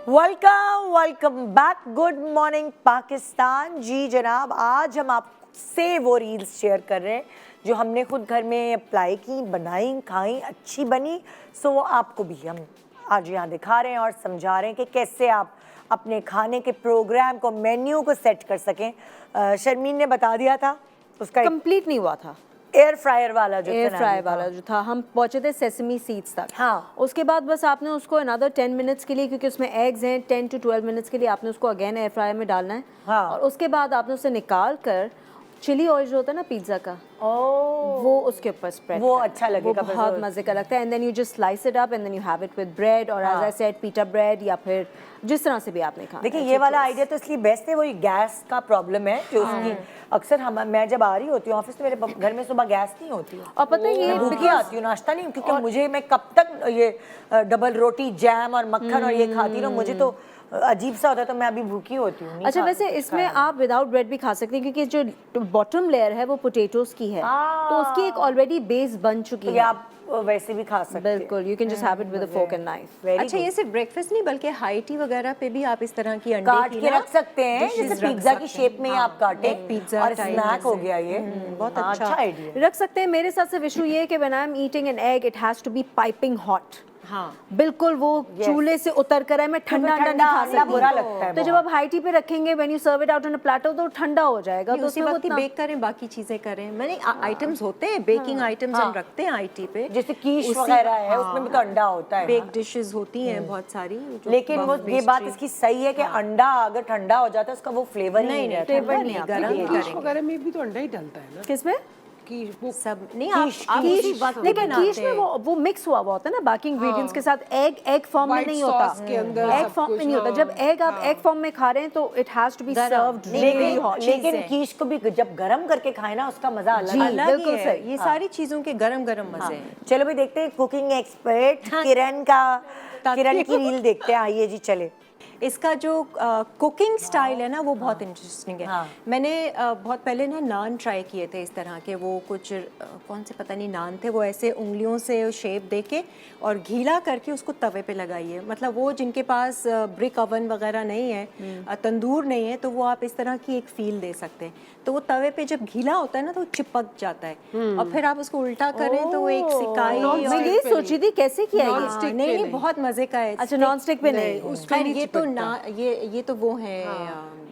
Welcome back. Good morning Pakistan. जी जनाब, आज हम आपसे वो रील्स शेयर कर रहे हैं जो हमने खुद घर में अप्लाई की, बनाई, खाई, अच्छी बनी। सो वो आपको भी हम आज यहाँ दिखा रहे हैं और समझा रहे हैं कि कैसे आप अपने खाने के प्रोग्राम को, मेन्यू को सेट कर सकें। शर्मीन ने बता दिया था, उसका कंप्लीट नहीं हुआ था। एयर फ्रायर वाला जो था, हम पहुंचे थे सेसमी सीड्स तक। हाँ। उसके बाद बस आपने उसको अनदर 10 मिनट्स के लिए, क्योंकि उसमें एग्स हैं, 10 to 12 मिनट्स के लिए आपने उसको अगेन एयर फ्रायर में डालना है। हाँ। और उसके बाद आपने उसे निकाल कर चिली ऑयल जो होता है ना पिज्जा का, ओह, वो उसके ऊपर स्प्रेड, वो अच्छा लगेगा, वो बहुत मजे का लगता है। And then you just slice it up and then you have it with bread, और as I said pita bread, या फिर जिस तरह से भी आपने खाना। देखिए ये वाला आइडिया तो इसलिए बेस्ट है, वही गैस का प्रॉब्लम है जो उसकी अक्सर मैं जब आ रही होती हूँ ऑफिस, मेरे घर में सुबह गैस नहीं होती। और पता है ये भूखी आती हूँ, नाश्ता नहीं, क्योंकि मुझे, मैं कब तक ये डबल रोटी, जैम और मक्खन और ये खाती रहूँ, मुझे तो अजीब सा होता है, तो मैं अभी भूखी होती हूँ। अच्छा, वैसे इसमें आप विदाउट ब्रेड भी खा सकते हैं, क्योंकि जो बॉटम लेयर है वो पोटैटोस की है, तो उसकी एक ऑलरेडी बेस बन चुकी है। आप वैसे भी खा सकते हैं। बिल्कुल, you can just have it with a fork and knife. अच्छा, ये सिर्फ ब्रेकफास्ट नहीं बल्कि हाई टी वगैरह पे भी आप इस तरह की अंडे काट की के ना रख सकते हैं, जैसे पिज्जा की शेप में आप काटे, पिज्जा और स्नैक हो गया ये। बहुत हाँ, अच्छा आइडिया। रख सकते हैं। मेरे साथ से विशु ये है कि when I am eating an egg, it has to be piping hot. हाँ, बिल्कुल वो चूल्हे से उतर कर है, मैं ठंडा अंडा नहीं खा सकती, बुरा लगता है तो जब आप हाई टी पे रखेंगे, when you serve it out on a platter, तो ठंडा हो जाएगा, तो उसी वक्त बेक करें, बाकी चीजें करें। मैंने आइटम्स होते हैं, बेकिंग आइटम्स हम रखते हैं आईटी पे, जैसे कीश वगैरह है, उसमें भी तो अंडा होता है। बेक डिशेस होती हैं बहुत सारी। लेकिन वो ये बात इसकी सही है कि अंडा अगर ठंडा हो जाता है उसका वो फ्लेवर ही नहीं रहता। फ्लेवर नहीं आता। गरम कीश वगैरह में भी तो अंडा ही डलता है ना। किसमें? कीश वो सब नहीं, आप उसी वक्त लेकिन बनाते कीश में वो मिक्स हुआ होता है ना बाकी इंग्रेडिएंट्स के साथ। एग फॉर्म में White नहीं होता, sauce के अंदर एग सब फॉर्म में कुछ, नहीं होता। जब एग आप एग फॉर्म में खा रहे हैं तो it has to be served really hot. लेकिन कीश को भी जब गरम करके खाए ना, उसका मजा अलग है। अलग बिल्कुल ही है। सही। ये सारी चीजों के गरम गरम मजे हैं। चलो भी देखते हैं कुकिंग एक्सपर्ट किरण की रील देखते हैं। आइए जी, चले। इसका जो कुकिंग स्टाइल है ना, वो बहुत इंटरेस्टिंग है। हाँ। मैंने बहुत पहले ना नान ट्राई किए थे इस तरह के, वो कुछ कौन से पता नहीं नान थे, वो ऐसे उंगलियों से शेप दे के और गीला करके उसको तवे पे लगाइए। मतलब वो जिनके पास ब्रिक ओवन वगैरह नहीं है, तंदूर नहीं है, तो वो आप इस तरह की एक फील दे सकते हैं। तो वो तवे पे जब गीला होता है ना, तो वो चिपक जाता है, और फिर आप उसको उल्टा करें तो वो एक सिकाई। मैं यही सोच रही थी कैसे किया ये। नहीं, बहुत मजे का है। अच्छा, नॉन स्टिक पे नहीं। खैर ये तो ना, ये तो वो है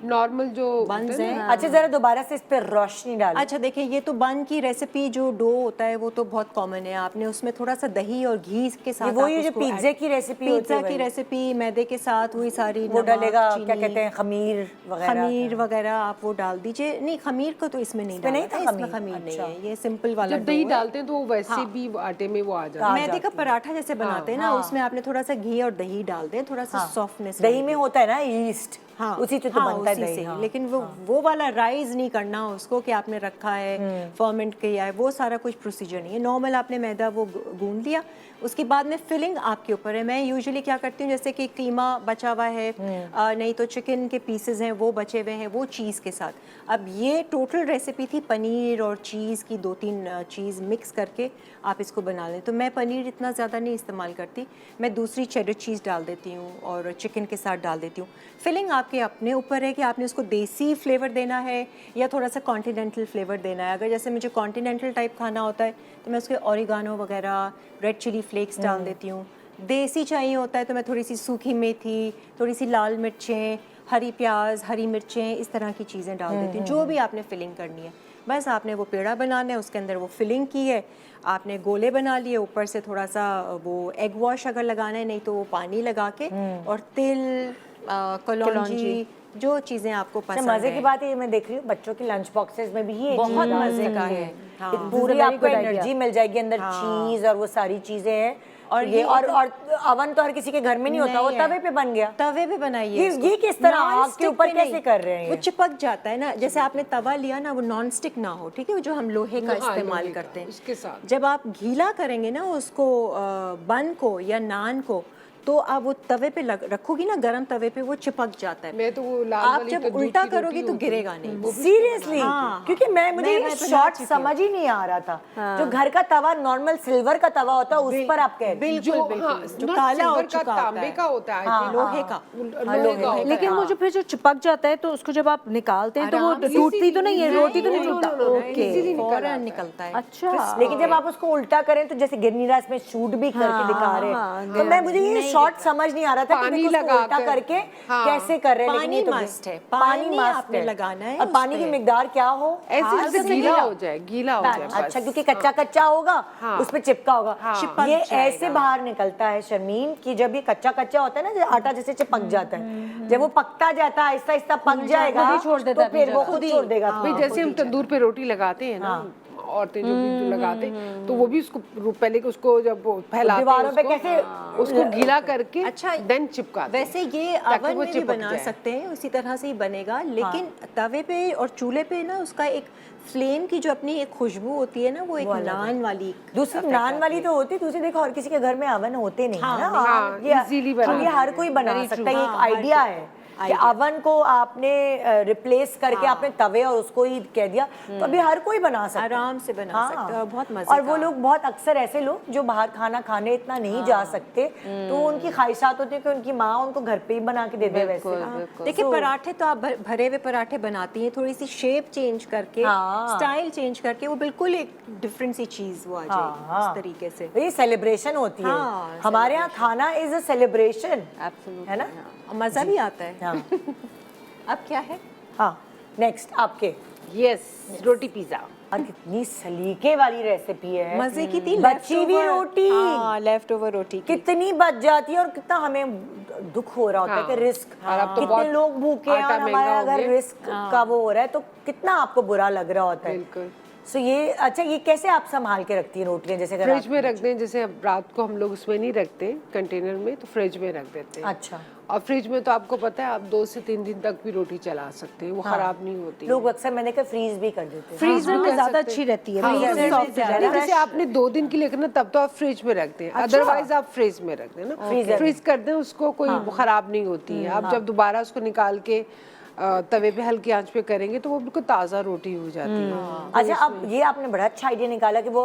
नॉर्मल जो बन्स हैं। अच्छा, जरा दोबारा से इस पे रोशनी डालो। अच्छा देखिए, ये तो बन की रेसिपी, जो डो होता है वो तो बहुत कॉमन है। आपने उसमें थोड़ा सा दही और घी के साथ, वो ये जो पिज्जे की रेसिपी होती है, पिज्जा की रेसिपी मैदे के साथ वही सारी वो डालेगा, क्या कहते हैं, खमीर वगैरह आप वो डाल दीजिए। नहीं, खमीर को तो इसमें नहीं डाला था, इसमें खमीर नहीं है, ये सिंपल वाला। जब दही डालते हैं तो वो वैसे भी आटे में वो आ जाता है। मैदे का पराठा जैसे बनाते हैं ना, उसमें आपने थोड़ा सा घी और दही डाल दें, थोड़ा सा सॉफ्टनेस। दही में होता है ना ईस्ट, हाँ, उसी से तो बनता है उसी दही। से। हाँ, लेकिन वो वाला राइज नहीं करना उसको कि आपने रखा है, फर्मेंट किया है, वो सारा कुछ प्रोसीजर नहीं है। नॉर्मल आपने मैदा वो गूंद लिया, उसके बाद में फिलिंग आपके ऊपर है। मैं यूजुअली क्या करती हूँ, जैसे कि कीमा बचा हुआ है, नहीं तो चिकन के पीसेज हैं वो बचे हुए हैं, वो चीज़ के साथ। अब ये टोटल रेसिपी थी पनीर और चीज़ की, 2-3 चीज़ मिक्स करके आप इसको बना लें। तो मैं पनीर इतना ज़्यादा नहीं इस्तेमाल करती, मैं दूसरी चेडर चीज़ डाल देती हूँ और चिकन के साथ डाल देती हूँ। फिलिंग आपके अपने ऊपर है कि आपने उसको देसी फ्लेवर देना है या थोड़ा सा कॉन्टिनेंटल फ्लेवर देना है। अगर जैसे मुझे कॉन्टिनेंटल टाइप खाना होता है तो मैं उसके ओरिगानो वगैरह, रेड चिली फ्लेक्स डाल देती हूँ, देसी चाहिए होता है तो मैं थोड़ी सी सूखी मेथी, थोड़ी सी लाल मिर्चें, हरी प्याज, हरी मिर्चें, इस तरह की चीज़ें डाल देती हूँ। जो भी आपने फिलिंग करनी है, बस आपने वो पेड़ा बनाना है, उसके अंदर वो फिलिंग की है, आपने गोले बना लिए, ऊपर से थोड़ा सा वो एग वॉश अगर लगाना है, नहीं तो वो पानी लगा के और तिल, कलौंजी, जो चीज़ें आपको पसंद मजे की है। बात है, ये मैं देख रही हूँ बच्चों के लंच बॉक्सेस में भी ये बहुत चीज़ डाल मजे का सकती है। हैं। हाँ। पूरी आपको एनर्जी मिल जाएगी, अंदर चीज और वो सारी चीजें हैं। और ये ये और अवन तो हर किसी के घर में नहीं होता, वो नहीं है। तवे पे बन गया। तवे पे बनाइए इसको। ये किस तरह नॉन आग के स्टिक ऊपर पे कैसे नहीं। कर रहे हैं वो ये? चिपक जाता है ना, जैसे आपने तवा लिया ना, वो नॉन स्टिक ना हो, ठीक है, वो जो हम लोहे का इस्तेमाल लोहे का, करते हैं, उसके साथ। जब आप गीला करेंगे ना उसको, बन को या नान को, तो आप वो तवे पे रखोगी ना, गरम तवे पे, वो चिपक जाता है। मैं तो वो लाल आप वाली जब तो दूध उल्टा की रोटी करोगी तो होती है। गिरेगा नहीं। सीरियसली? हाँ, क्योंकि मुझे मैं ये बना शॉर्ट चुकी हूँ। समझ ही नहीं आ रहा था। जो घर का तवा नॉर्मल सिल्वर का तवा होता है उस पर आप कह रहे हैं। जो जो not काला हो silver का, चुका होता तांबे है। का होता है, हाँ, I think। लोहे का। लोहे का होता है। लेकिन वो जो फिर जो चिपक जाता है तो उसको जब आप निकालते हैं तो वो आराम से टूटती तो नहीं है, रोटी तो नहीं no, टूटता। no, no, no, okay, easily निकल आता फौरन है। निकलता है। अच्छा। लेकिन जब आप उसको उल्टा करें तो जैसे गिरनीरा इसमें शूट भी करके दिखा रहे हैं, तो मैं मुझे ये शॉर्ट समझ नहीं आ रहा था कि पानी देखो उसको लगा उल्टा कर। करके हाँ। कैसे कर रहे हैं। लेकिन पानी ये तो मस्ट है, पानी मस्ट आपने लगाना है और उस पानी की पे। मिकदार क्या हो? ऐसे जैसे गीला हो जाए, गीला हो जाए बस। अच्छा, क्योंकि कच्चा कच्चा होगा, हाँ। उसमें चिपका होगा। चिपक ये जाएगा। ऐसे बाहर निकलता है शर्मीन कि जब ये कच्चा कच्चा होता है ना, जैसे आटा जैसे चिपक जाता है, जब वो पकता जाता है, आहिस्ता आहिस्ता पक जाएगा, खुद ही छोड़ देता तो है अपनी फिर वो जगह। खुद छोड़ देगा। भाई जैसे हम तंदूर पे रोटी लगाते हैं ना, औरतें जो भी जो लगाते हैं, तो वो भी उसको पहले के उसको जब वो फैलाते हैं दीवारों पे उसको, कैसे उसको गीला करके अच्छा, देन चिपकाते हैं। वैसे ये ताकि अवन वो में भी चिपक बना जाए। सकते हैं, उसी तरह से ही बनेगा, लेकिन तवे पे और चूल्हे पे ना उसका एक फ्लेम की जो अपनी एक खुशबू होती है ना, वो एक नान वाली दूसरी effect नान आती वाली है। तो होती, दूसरी देखो हर किसी के घर में अवन होते नहीं है ना। हाँ, ये easily बना अब ये हर देते कोई बना सकता है, ये एक हाँ, हर आइडिया कोई। है कि अवन को आपने रिप्लेस करके आपने तवे और उसको ही कह दिया, तो अभी हर कोई बना सकता है, आराम से बना सकते हैं और बहुत मजे और वो का। लोग बहुत अक्सर ऐसे लोग जो बाहर खाना खाने इतना नहीं जा सकते, तो उनकी ख्वाहिशात होती है कि उनकी माँ उनको घर पे ही बना के दे दे। वैसे देखिए पराठे तो आप भरे हुए पराठे बनाती हैं, थोड़ी सी शेप चेंज करके, हाँ। स्टाइल चेंज करके, वो बिल्कुल एक डिफरेंट सी चीज वो आ जाएगी इस तरीके से। ये सेलिब्रेशन होती है। हाँ, हमारे यहाँ खाना इज अ सेलिब्रेशन, है ना? और मजा भी आता है। हाँ अब क्या है? हाँ, नेक्स्ट आपके। यस, रोटी पिज्जा। और कितनी सलीके वाली रेसिपी है, मजे की थी बची हुई leftover- रोटी। हाँ, लेफ्ट ओवर रोटी की। कितनी बच जाती है और कितना हमें दुख हो रहा होता है कि रिस्क, और अब तो कितने बहुत लोग भूखे हैं आटा और महंगा हमारा हो अगर गया। रिस्क का वो हो रहा है तो कितना आपको बुरा लग रहा होता है। बिल्कुल। सो ये अच्छा, ये कैसे आप संभाल के रखती हैं रोटियां? जैसे अगर फ्रिज में रख दें, जैसे अब रात को हम लोग उसमें नहीं रखते कंटेनर में, तो फ्रिज में रख देते हैं। अच्छा, और फ्रिज में तो आपको पता है आप 2 से 3 दिन तक भी रोटी चला सकते हैं, वो खराब नहीं होती। लोग अक्सर मैंने कहा फ्रीज भी कर देते हैं। फ्रीजर में ज्यादा अच्छी रहती है, हाँ, फ्रीजर में फ्रीजर soft में जैसे आपने 2 दिन के लिए करना तब तो आप फ्रिज में रखते हैं, अदरवाइज आप फ्रिज में रख दें ना, फ्रीज कर दें उसको, कोई खराब नहीं होती है। आप जब दोबारा उसको निकाल के तवे पे हल्की आंच पे करेंगे तो वो बिल्कुल ताज़ा रोटी हो जाती है। अच्छा, अब ये आपने बड़ा अच्छा आइडिया निकाला कि वो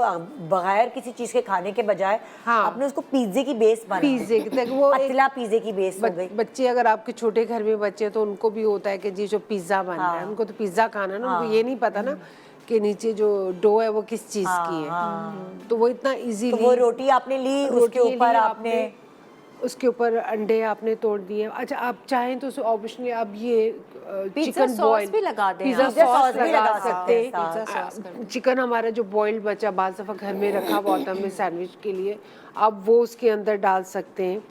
बगैर किसी चीज के खाने के बजाय आपने उसको पिज्जे की बेस बना पिज्जे की तक वो पतला पिज्जे की बेस हो गई। बच्चे अगर आपके छोटे घर में बच्चे हैं तो उनको भी होता है कि जी जो पिज्जा बन रहा है, उनको तो पिज्जा खाना ना, उनको ये नहीं पता ना कि नीचे जो डो है वो किस चीज की है, तो वो इतना इजीली। तो वो रोटी आपने ली, उसके ऊपर आपने उसके ऊपर अंडे आपने तोड़ दिए। अच्छा, आप चाहें तो ऑब्वियसली आप ये चिकन सॉस बॉयल भी लगा दें, पिज्जा पिज्जा सॉस भी लगा लगा सकते सकते हैं हैं। चिकन हमारा जो बॉइल्ड बचा बाज़ दफ़ा घर में रखा हुआ होता है सैंडविच के लिए, आप वो उसके अंदर डाल सकते हैं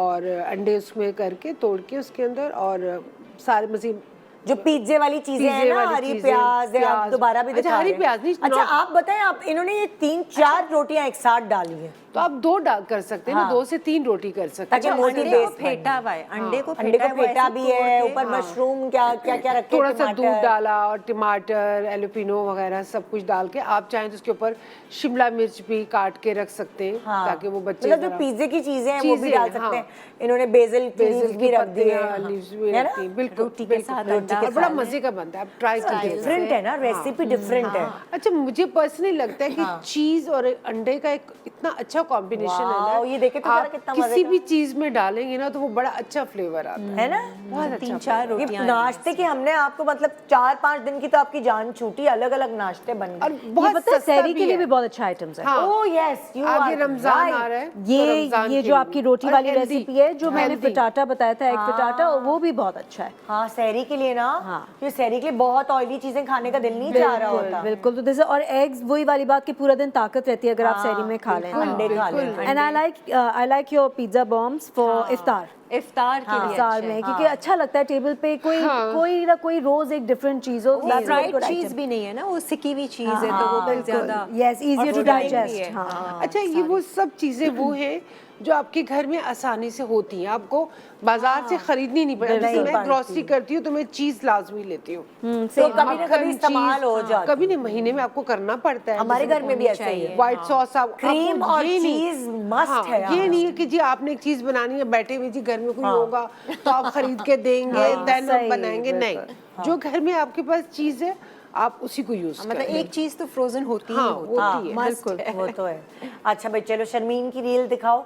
और अंडे उसमें करके तोड़ के उसके अंदर, और सारे मज़ीद जो पिज्जे वाली चीजें हैं ना, हरी प्याज है, आप दोबारा भी दिखा हरी रहे हैं। प्याज नहीं। अच्छा, आप बताएं, आप इन्होंने ये 3-4 रोटियां एक साथ डाली हैं, तो आप 2 डाल कर सकते हैं ना, 2 से 3 रोटी कर सकते हैं। ताकि मोटी अंडे बेस को फेंटा हुआ है, अंडे को अंडे को हुआ है, फेटा ऐसे भी तोड़ है, के, ऊपर हाँ। मशरूम क्या क्या रखे, थोड़ा सा दूध टमाटर। डाला और टमाटर, एलोपिनो वगैरह सब कुछ डाल के, आप चाहें तो उसके ऊपर शिमला मिर्च भी काट के रख सकते हैं, ताकि वो बच्चे मतलब जो पिज्जे की चीजें हैं वो भी चीज़ें, डाल सकते हैं। हाँ। इन्होंने बेसिल लीव्स भी रख दिए लीव्स भी है रखती ना? हैं, बिल्कुल रोटी के साथ बिल्कुल। अंडा और बड़ा मजे का बनता है, आप ट्राई कीजिए। डिफरेंट है ना, रेसिपी डिफरेंट है। अच्छा, मुझे पर्सनली लगता है कि चीज और अंडे का एक इतना अच्छा अच्छा कॉम्बिनेशन है वाओ, ये देखे तो जरा आप कितना मजे किसी का। भी चीज में डालेंगे ना तो वो बड़ा अच्छा फ्लेवर आता है। है ना? बहुत अच्छा 3-4 ये रोटियां नाश्ते की हमने आपको मतलब 4-5 दिन की तो आपकी जान छूटी, अलग अलग नाश्ते बन और गए। ये बहुत पता है सस्ता सहरी के लिए है। भी बहुत अच्छा आइटम्स है। हाँ। ओह यस, यू आगे आर रमजान आ रहा है तो ये रमजान ये के जो लिए आपकी भी। रोटी और वाली healthy, रेसिपी है जो मैंने healthy। फिटाटा बताया था, एग फिटाटा, वो भी बहुत अच्छा है। हाँ, सहरी के लिए ना, हाँ। ये सहरी के लिए बहुत ऑयली चीजें खाने का दिल नहीं चाह रहा होता। बिल्कुल, तो जैसे और एग्स वही वाली बात कि पूरा दिन ताकत रहती है अगर आप सहरी में खा लें। अंडे खा लें। And I like your pizza bombs for इफ्तार। इफ्तार के लिए इफ्तार अच्छे में हैं। क्योंकि अच्छा लगता है टेबल पे कोई ना कोई रोज एक डिफरेंट चीज हो। वो फ्राइड चीज भी नहीं है ना, वो सिकी हुई चीज है तो वो फिर ज्यादा यस, इजियर टू और filling भी डाइजेस्ट। है। हाँ, अच्छा, ये वो सब चीजें वो हैं जो आपके घर में आसानी से होती हैं, आपको बाजार से खरीदनी नहीं पड़ती। जैसे मैं ग्रोसरी करती हूँ तो मैं चीज लाजमी लेती हूँ, तो कभी ना कभी इस्तेमाल हो जाता है। कभी नहीं, महीने में आपको करना पड़ता है। हमारे घर में भी ऐसा ही है। व्हाइट सॉस, क्रीम और चीज मस्ट है। ये नहीं है कि जी आपने एक चीज बनानी है, बैठे हुए जी घर में कोई होगा तो आप खरीद के देंगे देन हम बनाएंगे, नहीं। जो घर में आपके पास चीज है आप उसी को यूज मतलब एक चीज तो फ्रोजन होती हाँ, ही होती है। होती है। वो तो है। अच्छा भाई चलो शर्मीन की रील दिखाओ।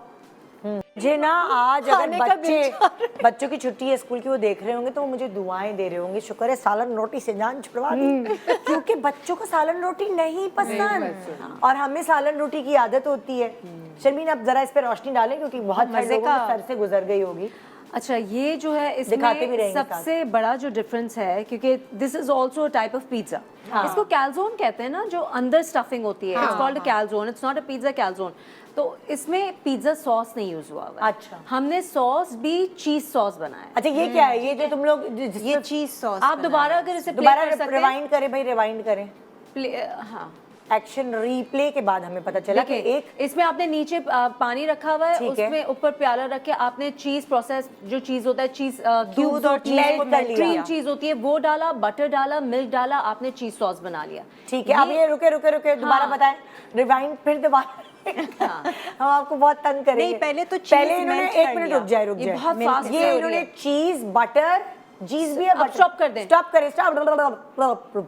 मुझे ना आज अगर बच्चों की छुट्टी है स्कूल की, वो देख रहे होंगे तो वो मुझे दुआएं दे रहे होंगे, शुक्र है सालन रोटी से जान छुड़वा दी, क्योंकि बच्चों को सालन रोटी नहीं पसंद और हमें सालन रोटी की आदत होती है। शर्मीन आप जरा इस पे रोशनी डालें क्योंकि बहुत मजे का सर से गुजर गई होगी। अच्छा, ये जो है दिखाते भी इसमें रहेंगे सबसे बड़ा जो डिफरेंस है, क्योंकि this is also type of pizza. इसको कैलजोन कहते हैं ना, जो अंदर स्टफिंग होती है। It's called calzone, it's not a pizza calzone. तो इसमें पिज्जा सॉस नहीं यूज हुआ हुआ है। अच्छा। हमने सॉस भी चीज सॉस बनाया। अच्छा ये क्या है, ये जो तुम लोग ये चीज सॉस आप दोबारा अगर इसे दोबारा play कर सकते हैं, रिवाइंड करें भाई, रिवाइंड करें। हाँ एक्शन रिप्ले के बाद हमें पता चला कि देखिए, एक इसमें आपने नीचे पानी रखा हुआ है, ठीक है। उसमें ऊपर प्याला रख के आपने चीज प्रोसेस जो चीज होता है, चीज क्यूब्स और melt कर लिया। क्रीम चीज होती है वो डाला, बटर डाला, मिल्क डाला, आपने चीज सॉस बना लिया। ठीक है। अब ये रुके दोबारा बताएं, रिवाइंड फिर दोबारा हम आपको बहुत तंग करेंगे। नहीं, पहले तो चीज पहले इन्होंने melt एक कर मिनट लिया। रुक जाए ये बहुत fast ये हो रही इन्होंने है। चीज बटर चीज भी है, अब बटर stop कर दें। स्टॉप करें, स्टॉप।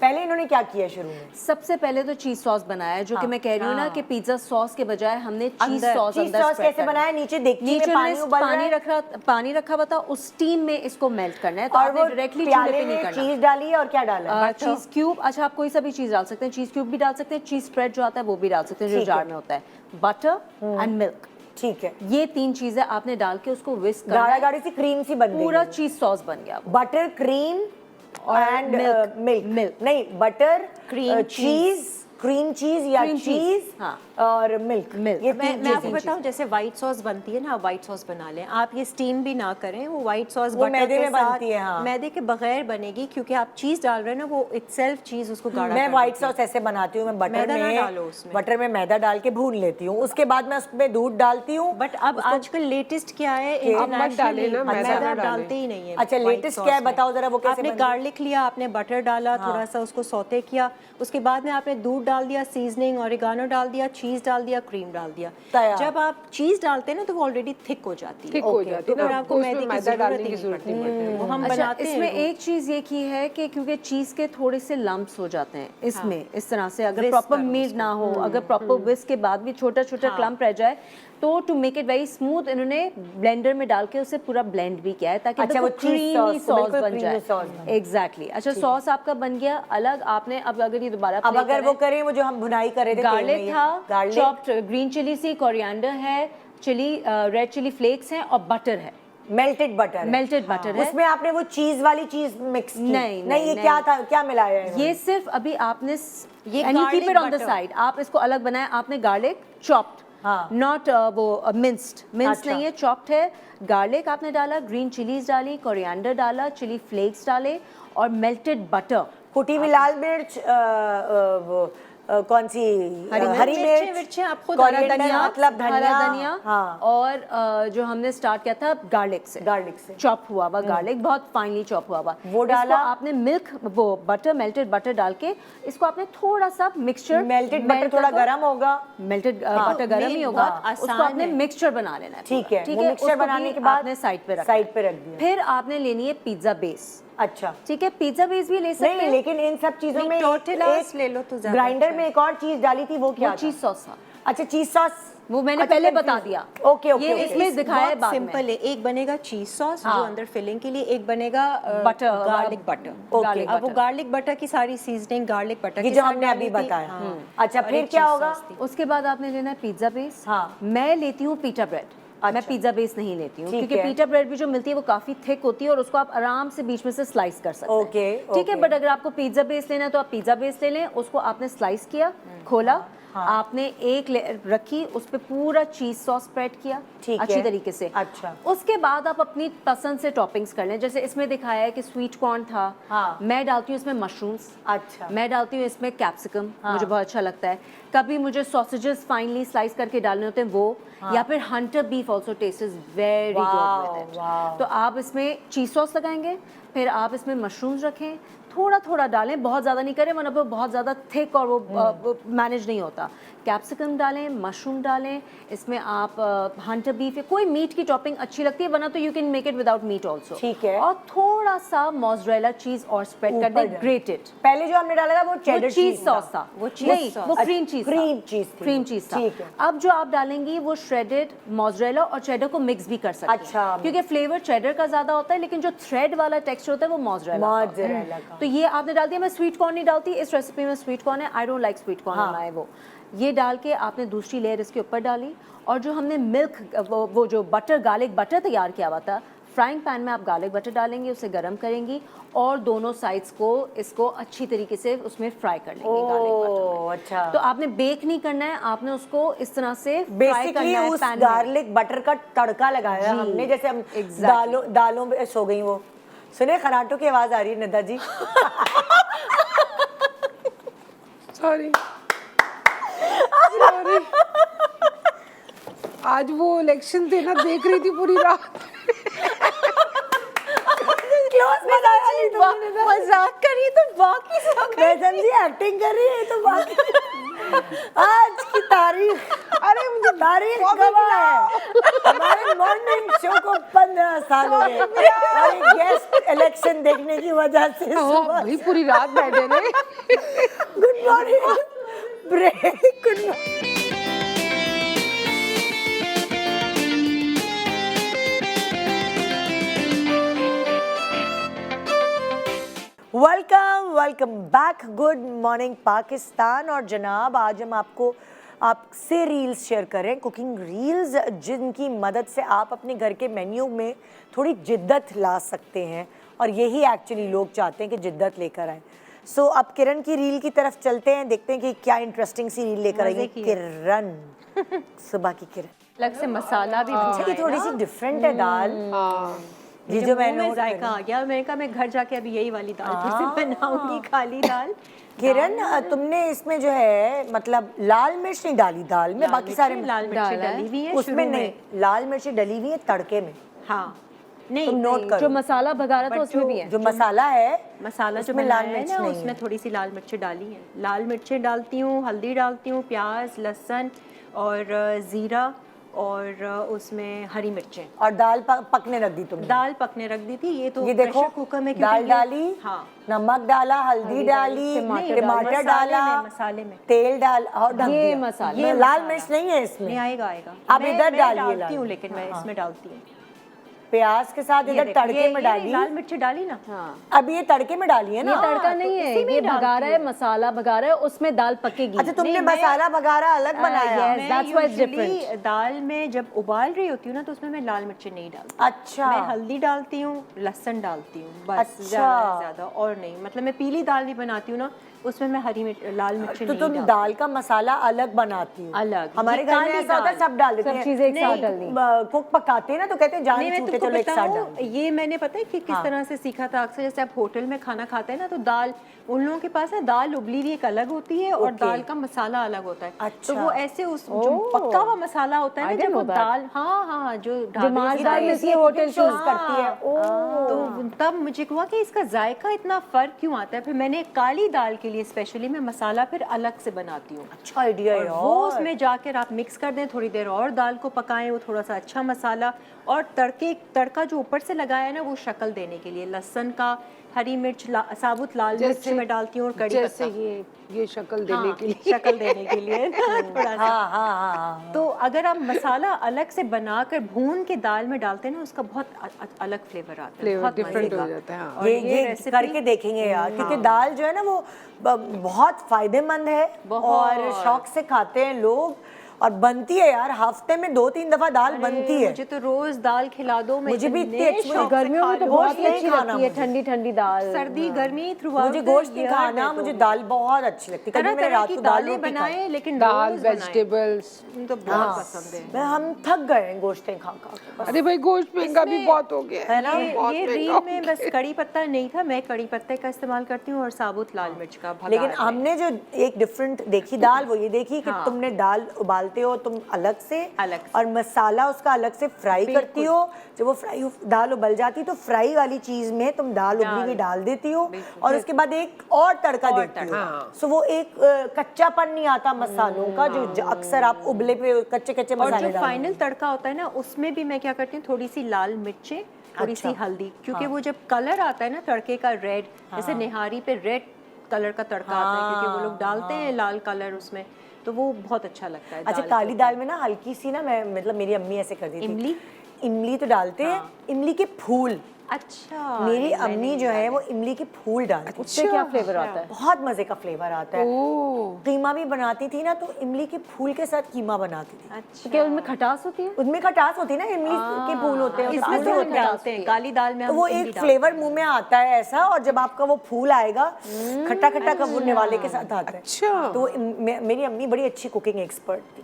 पहले इन्होंने क्या किया शुरू में? सबसे पहले तो चीज सॉस बनाया, जो कि मैं कह रही हूँ ना कि पिज्जा सॉस के बजाय हमने चीज सॉस चीज सॉस कैसे बनाया? नीचे देखती नीचे में पानी उबल रहा है पानी रखा हुआ था, उस स्टीम में इसको मेल्ट करना है। तो और आपने वो डायरेक्टली चूल्हे प्याले पे नहीं में करना। चीज डाली है और क्या डाला है? चीज क्यूब, अच्छा आप कोई सा भी चीज डाल सकते हैं, चीज क्यूब भी डाल सकते हैं, चीज स्प्रेड जो आता है वो भी डाल सकते हैं, जो ठीक जार है। में होता है, बटर एंड मिल्क। ठीक है। ये 3 चीजें आपने डाल के उसको विस्क करना गाढ़ा है, गाढ़ी सी क्रीम सी बन गई पूरा है। चीज सॉस बन गया वो। बटर क्रीम और एंड milk। मिल्क नहीं, बटर Cream, चीज, क्रीम चीज या Cream cheese, चीज हाँ। और मिल्क। ये मैं तीन आपको चीजें। बताऊं, जैसे व्हाइट सॉस बनती है ना, आप व्हाइट सॉस बना लें, आप ये स्टीम भी ना करें, वो व्हाइट सॉस वो बटर मैदे के में साथ बनती है, हाँ। मैदे के बगैर बनेगी, क्योंकि आप चीज डाल रहे हैं ना, वो इटसेल्फ चीज उसको गाढ़ा मैं कर व्हाइट देती है। सॉस ऐसे बनाती हूँ, मैं मैदा ना डालो उसमें। बटर में मैदा डाल के भून लेती हूँ, उसके बाद मैं उसमें दूध डालती हूँ। बट अब आजकल लेटेस्ट क्या है, अब मत डालें इंटरनेशनली ना, मैदा मैदा ना डालें। डालते ही नहीं है। अच्छा, white latest sauce क्या है में। बताओ जरा, वो कैसे आपने बनती है? गार्लिक लिया, आपने बटर डाला, थोड़ा सा उसको सौते किया, उसके बाद में आपने दूध डाल दिया, सीजनिंग ऑरिगानो डाल दिया, चीज डाल दिया, क्रीम डाल दिया। तैयार। जब आप चीज डालते हैं ना तो वो ऑलरेडी थिक हो जाती है। ठीक हो जाती है तो फिर ना, आपको उसमें मैदे की मैदा जरूरत डालने ही की नहीं जरूरत पड़ती। नहीं पड़ती। वो हम अच्छा, बनाते हैं इसमें वो। एक चीज ये की है कि क्योंकि चीज के थोड़े से लम्प्स हो जाते हैं इसमें, इस तरह से अगर Whisk प्रॉपर करो मीट ना हो, अगर प्रॉपर विस्क के बाद भी छोटा छोटा क्लम्प रह जाए, तो to make it very smooth इन्होंने ब्लेंडर में डाल के उसे पूरा ब्लेंड भी किया है, ताकि अच्छा, वो cheese क्रीमी sauce, सॉस बिल्कुल बन creamy जाए। sauce बने। एग्जैक्टली। अच्छा, सॉस आपका बन गया अलग। आपने अब अगर ये दोबारा अब play अगर वो करें, करें, वो जो हम भुनाई कर रहे थे तेल में, गार्लिक ये था, गार्लिक चॉप्ड ग्रीन चिली सी, कोरिएंडर है, चिली रेड चिली फ्लेक्स हैं और बटर है, मेल्टेड बटर, मेल्टेड बटर है। उसमें आपने वो चीज वाली चीज मिक्स की? नहीं, ये क्या था, क्या मिलाया है? ये सिर्फ अभी आपने ये and you keep garlic it on the butter। Side, आप इसको अलग बनाया। आपने गार्लिक चॉप्ड, हाँ। नॉट वो मिंस्ड अच्छा। नहीं है, चॉप्ड है। गार्लिक आपने डाला, ग्रीन चिलीज डाली, कोरिएंडर डाला, चिली फ्लेक्स डाले और मेल्टेड बटर, कुटी हुई लाल मिर्च, वो कौन सी, हरी मिर्च, मिर्चें आप खुद coriander, धनिया, मतलब हरा धनिया, धनिया, हाँ, और जो हमने स्टार्ट किया था गार्लिक से, गार्लिक से चॉप हुआ हुआ गार्लिक, बहुत फाइनली चॉप हुआ हुआ, वो डाला। इसको आपने मिल्क, वो बटर, मेल्टेड बटर डाल के इसको आपने थोड़ा सा मिक्सचर, मेल्टेड बटर थोड़ा गर्म होगा, मेल्टेड बटर गर्म ही होगा, बहुत उसको आसान आपने है। मिक्सचर बना लेना है। ठीक है, ठीक वो है, मिक्सचर उसको बनाने भी के बाद आपने साइड पे रखना साइड है। पे रख दिया। फिर आपने लेनी है पिज्जा बेस। अच्छा, ठीक है, पिज्जा बेस भी ले सकते नहीं हैं। लेकिन इन सब चीजों में tortillas ले लो तो ज्यादा ग्राइंडर अच्छा में एक और चीज डाली थी, वो क्या वो था? चीज सॉस था। अच्छा चीज सॉस वो मैंने पहले बता दिया। ओके ओके ये इसमें दिखाया है बाद में। सिंपल है, एक बनेगा चीज सॉस जो अंदर फिलिंग के लिए, एक बनेगा बटर, गार्लिक बटर। ओके अब वो गार्लिक बटर की सारी सीजनिंग गार्लिक बटर ये के जो साथ हमने अभी डालनी थी। बताया हाँ। अच्छा और फिर एक क्या cheese होगा sauce थी। उसके बाद आपने लेना है पिज्जा बेस। हाँ। मैं लेती हूँ पिज्जा ब्रेड। मैं अच्छा। पिज्जा बेस नहीं लेती हूँ ठीक क्योंकि है। पिज्जा ब्रेड भी जो मिलती है वो काफी थिक होती है और उसको आप आराम से बीच में से स्लाइस कर सकते हैं। ओके, ठीक है, ओके। बट अगर आपको पिज्जा बेस लेना है तो आप पिज्जा बेस ले लें। उसको आपने स्लाइस किया, खोला, आपने एक रखी, उस पे पूरा चीज सॉस स्प्रेड किया ठीक अच्छी है। तरीके से। अच्छा। उसके बाद आप अपनी पसंद से टॉपिंग्स कर लें। जैसे इसमें दिखाया है कि स्वीट कॉर्न था, हाँ। मैं डालती हूँ इसमें मशरूम्स, अच्छा मैं डालती हूँ इसमें कैप्सिकम, मुझे बहुत अच्छा लगता है। कभी मुझे सॉसेजेस फाइनली स्लाइस करके डालने होते हैं वो, या फिर hunter beef also taste is very good with it. तो आप इसमें चीज सॉस लगाएंगे, फिर आप इसमें मशरूम्स रखें, थोड़ा थोड़ा डालें, बहुत ज़्यादा नहीं करें वरना वो बहुत ज़्यादा थिक और वो मैनेज नहीं होता। कैप्सिकम डालें, मशरूम डालें, इसमें आप हंटर बीफ या कोई मीट की टॉपिंग अच्छी लगती है, वरना तो you can make it without meat also. ठीक है। और थोड़ा सा मोज़रेला चीज़ और स्प्रेड कर दें, ग्रेटेड। पहले जो हमने डाला था वो चेडर चीज सॉस था, वो cheese नहीं sauce। वो क्रीम चीज, क्रीम चीज थी। क्रीम चीज था। ठीक है। अब जो आप डालेंगी वो श्रेडेड मोज़रेला और चेडर को मिक्स भी कर सकते हैं। अच्छा। क्योंकि फ्लेवर चेडर का ज्यादा होता है, लेकिन जो थ्रेड वाला टेक्सचर होता है वो मोज़रेला का। तो ये आपने डाल दिया। मैं स्वीट कॉर्न नहीं डालती इस रेसिपी में, स्वीट कॉर्न है, I don't like sweet corn बनाए वो। ये डाल के आपने दूसरी लेयर इसके ऊपर डाली, और जो हमने मिल्क वो जो बटर गार्लिक बटर तैयार किया हुआ था, फ्राइंग पैन में आप गार्लिक बटर डालेंगे, उसे गर्म करेंगी और दोनों साइड्स को इसको अच्छी तरीके से उसमें फ्राई कर लेंगे गार्लिक बटर में। अच्छा तो आपने बेक नहीं करना है, आपने उसको इस तरह से फ्राई बेसिकली करना है उस पैन में। गार्लिक बटर का तड़का लगाया जी, हमने, जैसे हम exactly। दालों में सो गई वो। सुने खराटों की आवाज आ रही है नद्दा जी। सॉरी आज वो इलेक्शन थे ना, देख रही थी पूरी रात। क्लोज बताया नहीं तुमने तो। मजाक करिए तो बाकी सब मैं समझी एक्टिंग कर रही है तो बाकी आज की तारीख, अरे मुझे तारीख गवाह है। हमारे मॉर्निंग शो को 15 साल हो गए और एक गेस्ट इलेक्शन देखने की वजह से सुबह भाई पूरी रात बैठे रहे। Good morning break. Good morning. Welcome welcome back. Good morning Pakistan. और जनाब आज हम आपसे रील्स शेयर कर रहे हैं, कुकिंग रील्स, जिनकी मदद से आप अपने घर के मेन्यू में थोड़ी जिद्दत ला सकते हैं, और यही एक्चुअली लोग चाहते हैं कि जिद्दत लेकर आए। सो अब किरण की रील की तरफ चलते हैं, देखते हैं कि क्या इंटरेस्टिंग सी रील लेकर आई है किरण। सुबह की किरण अलग से मसाला भी अच्छा, ये थोड़ी सी डिफरेंट है दाल। ये जो मैंने जायका आ गया, मैंने कहा मैं घर जाके अभी यही वाली दाल फिर से बनाऊंगी, खाली दाल। किरण तुमने इसमें जो है मतलब लाल मिर्च नहीं डाली दाल में, बाकी सारे लाल मिर्ची डली हुई है उसमें नहीं, लाल मिर्ची डली हुई है तड़के में। हाँ नहीं तुम नोट करो, जो मसाला भगारा था उसमें भी है। जो मसाला है मसाला जो उसमें लाल लाल मिर्च मिर्च नहीं उसमें है। थोड़ी सी लाल मिर्ची डाली है। लाल मिर्चें डालती हूँ, हल्दी डालती हूँ, प्याज, लहसुन और ज़ीरा, और उसमें हरी मिर्चें। और दाल पकने रख दी तुमने? दाल पकने रख दी थी। ये तो ये देखो, प्रेशर कुकर में दाल डाली, हाँ नमक डाला, हल्दी डाली, टमाटर डाला, मसाले में तेल डाल और ढक ये दिया। मसाला, ये लाल मिर्च नहीं है इसमें। नहीं आएगा आएगा। आप मैं- इधर मैं डालिए डालती लाल हूँ, मिर्च। लेकिन मैं इसमें डालती हूँ। प्याज के साथ इधर तड़के में डाली। लाल मिर्ची डाली ना। हाँ, अब ये तड़के में डाली है ये ना? तड़का नहीं है, ये भगारा है, मसाला भगारा है, उसमें दाल पकेगी। अच्छा, तुमने मसाला भगारा अलग बनाया? yes, मैं that's why it's usually different। दाल में जब उबाल रही होती हूँ ना, तो उसमें मैं लाल मिर्ची नहीं डालती। अच्छा, मैं हल्दी डालती हूँ, लहसुन डालती हूँ, बस। अच्छा। ज्यादा और नहीं। मतलब मैं पीली दाल भी बनाती हूँ ना, उसमें मैं लाल मिर्ची तो नहीं तुम डालती। दाल का मसाला अलग बनाती हो? अलग। हमारे ये घर में काली ऐसा होता है, दाल। सब डाल देते सब हैं। चीजें एक साथ नहीं, डाल दी। कुक पकाते हैं ना तो कहते हैं जान नहीं, मैं छूटे तुमको चलो एक साथ बताऊं, डाल। ये मैंने पता है कि किस तरह से सीखा था। अक्सर जैसे आप होटल में खाना खाते हैं ना, तो दाल उन लोगों के पास है, दाल उबली हुई एक अलग होती है और दाल का मसाला अलग होता है। अच्छा। तो वो ऐसे उस जो पक्का हुआ मसाला होता है I ना, didn't जब वो know that। दाल, हाँ हाँ, जो ढाबे मार्च से दाल दाल- में ये होटल चूज करती है। तो तब मुझे हुआ कि इसका जायका इतना फ़र्क क्यों आता है। फिर मैंने काली दाल के लिए स्पेशली मैं मसाला फिर अलग से बनाती हूँ। अच्छा आइडिया है वो उसमें जाकर आप मिक्स कर दें, थोड़ी देर और दाल को पकाएं, वो थोड़ा सा अच्छा मसाला और तड़का जो ऊपर से लगाया है ना, वो शक्ल देने के लिए लहसुन का, हरी मिर्च, साबुत लाल मिर्च मैं डालती हूँ और कड़ी जैसे पत्ता। ये शक्ल देने के लिए शक्ल देने के लिए थोड़ा सा। हाँ। तो अगर आप मसाला अलग से बनाकर भून के दाल में डालते हैं ना, उसका बहुत अलग फ्लेवर आता है, फ्लेवर बहुत डिफरेंट मज़े हो का। जाता है। हाँ। और ये रेसिपी करके देखेंगे यार, क्योंकि दाल जो है ना वो बहुत फायदेमंद है और शौक से खाते हैं लोग, और बनती है यार, हफ्ते में 2-3 दफा दाल बनती है। मुझे तो रोज दाल खिला दो, मैं मुझे भी इतने इतनी अच्छी- शौक से गर्मियों में खा तो लूँ। बहुत ही नहीं अच्छी खाना लगती है, मुझे। ठंडी ठंडी दाल। सर्दी गर्मी मुझे गोश्त नहीं खाना, मुझे दाल बहुत अच्छी लगती है। कभी तरह मैंने तरह रात की को दाल दालें रोटी खाई। बनाए, लेकिन दाल, रोज बनाएं। वेजिटेबल्स। मुझे तो बहुत पसंद है। हम थक गए हैं गोश्तें खा खा के बस। अरे भाई गोश्त महंगा भी बहुत हो गया है ना? बहुत ये महंगा रील हो में गया। बस कड़ी पत्ता नहीं था, मैं कड़ी पत्ते का इस्तेमाल करती हूँ और साबुत लाल मिर्च का भगार लेकिन में। हमने जो एक डिफरेंट देखी दाल, वो ये देखी कि हाँ। तुमने दाल उबालते हो तुम अलग से, अलग से। और मसाला उसका अलग से फ्राई करती हो। जब वो फ्राई दाल उबल जाती तो फ्राई वाली चीज में तुम दाल उबली हुई डाल देती हो, और उसके बाद एक और तड़का देती हो। हाँ। सो वो एक कच्चापन नहीं आता मसालों का, जो अक्सर आप उबले पे कच्चे कच्चे और मसाले जो डालते हो। फाइनल तड़का होता है ना, उसमें भी मैं क्या करती हूँ, थोड़ी सी लाल मिर्चें, थोड़ी सी अच्छा। हल्दी, क्योंकि वो जब कलर आता है ना तड़के का रेड, जैसे निहारी पे रेड कलर का तड़का आता है, क्योंकि वो लोग डालते हैं लाल कलर उसमें, तो वो बहुत अच्छा लगता है। अच्छा, दाल काली के दाल में ना हल्की सी ना, मैं मतलब मेरी अम्मी ऐसे करती थी, इमली? इमली तो डालते हैं, इमली के फूल। अच्छा, मेरी अम्मी जो है वो इमली के फूल डालती है। उससे क्या फ्लेवर आता है? बहुत मजे का फ्लेवर आता है। ओह। कीमा भी बनाती थी ना, तो इमली के फूल के साथ कीमा बनाती थी। अच्छा, क्या उनमें खटास होती है? उनमें खटास होती है ना, इमली के फूल होते हैं, इसमें उसमें तो होते हम हैं। डालते हैं काली दाल में, तो हम वो इमली एक डालते फ्लेवर मुंह में आता है ऐसा, और जब आपका वो फूल आएगा खट्टा खट्टा का, वो निवाले के साथ आता है। अच्छा। तो मेरी अम्मी बड़ी अच्छी कुकिंग एक्सपर्ट थी।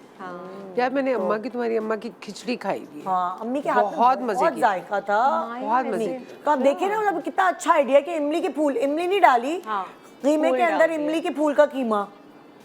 यार मैंने तुम्हारी अम्मा की खिचड़ी खाई भी है। हाँ, अम्मी के हाथ में बहुत मजे बहुत की। जायका था, बहुत मजे की। तो आप देखिए ना, मतलब कितना अच्छा आइडिया कि इमली के फूल, इमली नहीं डाली, कीमे फूल के अंदर डाल दिए। इमली के फूल का कीमा।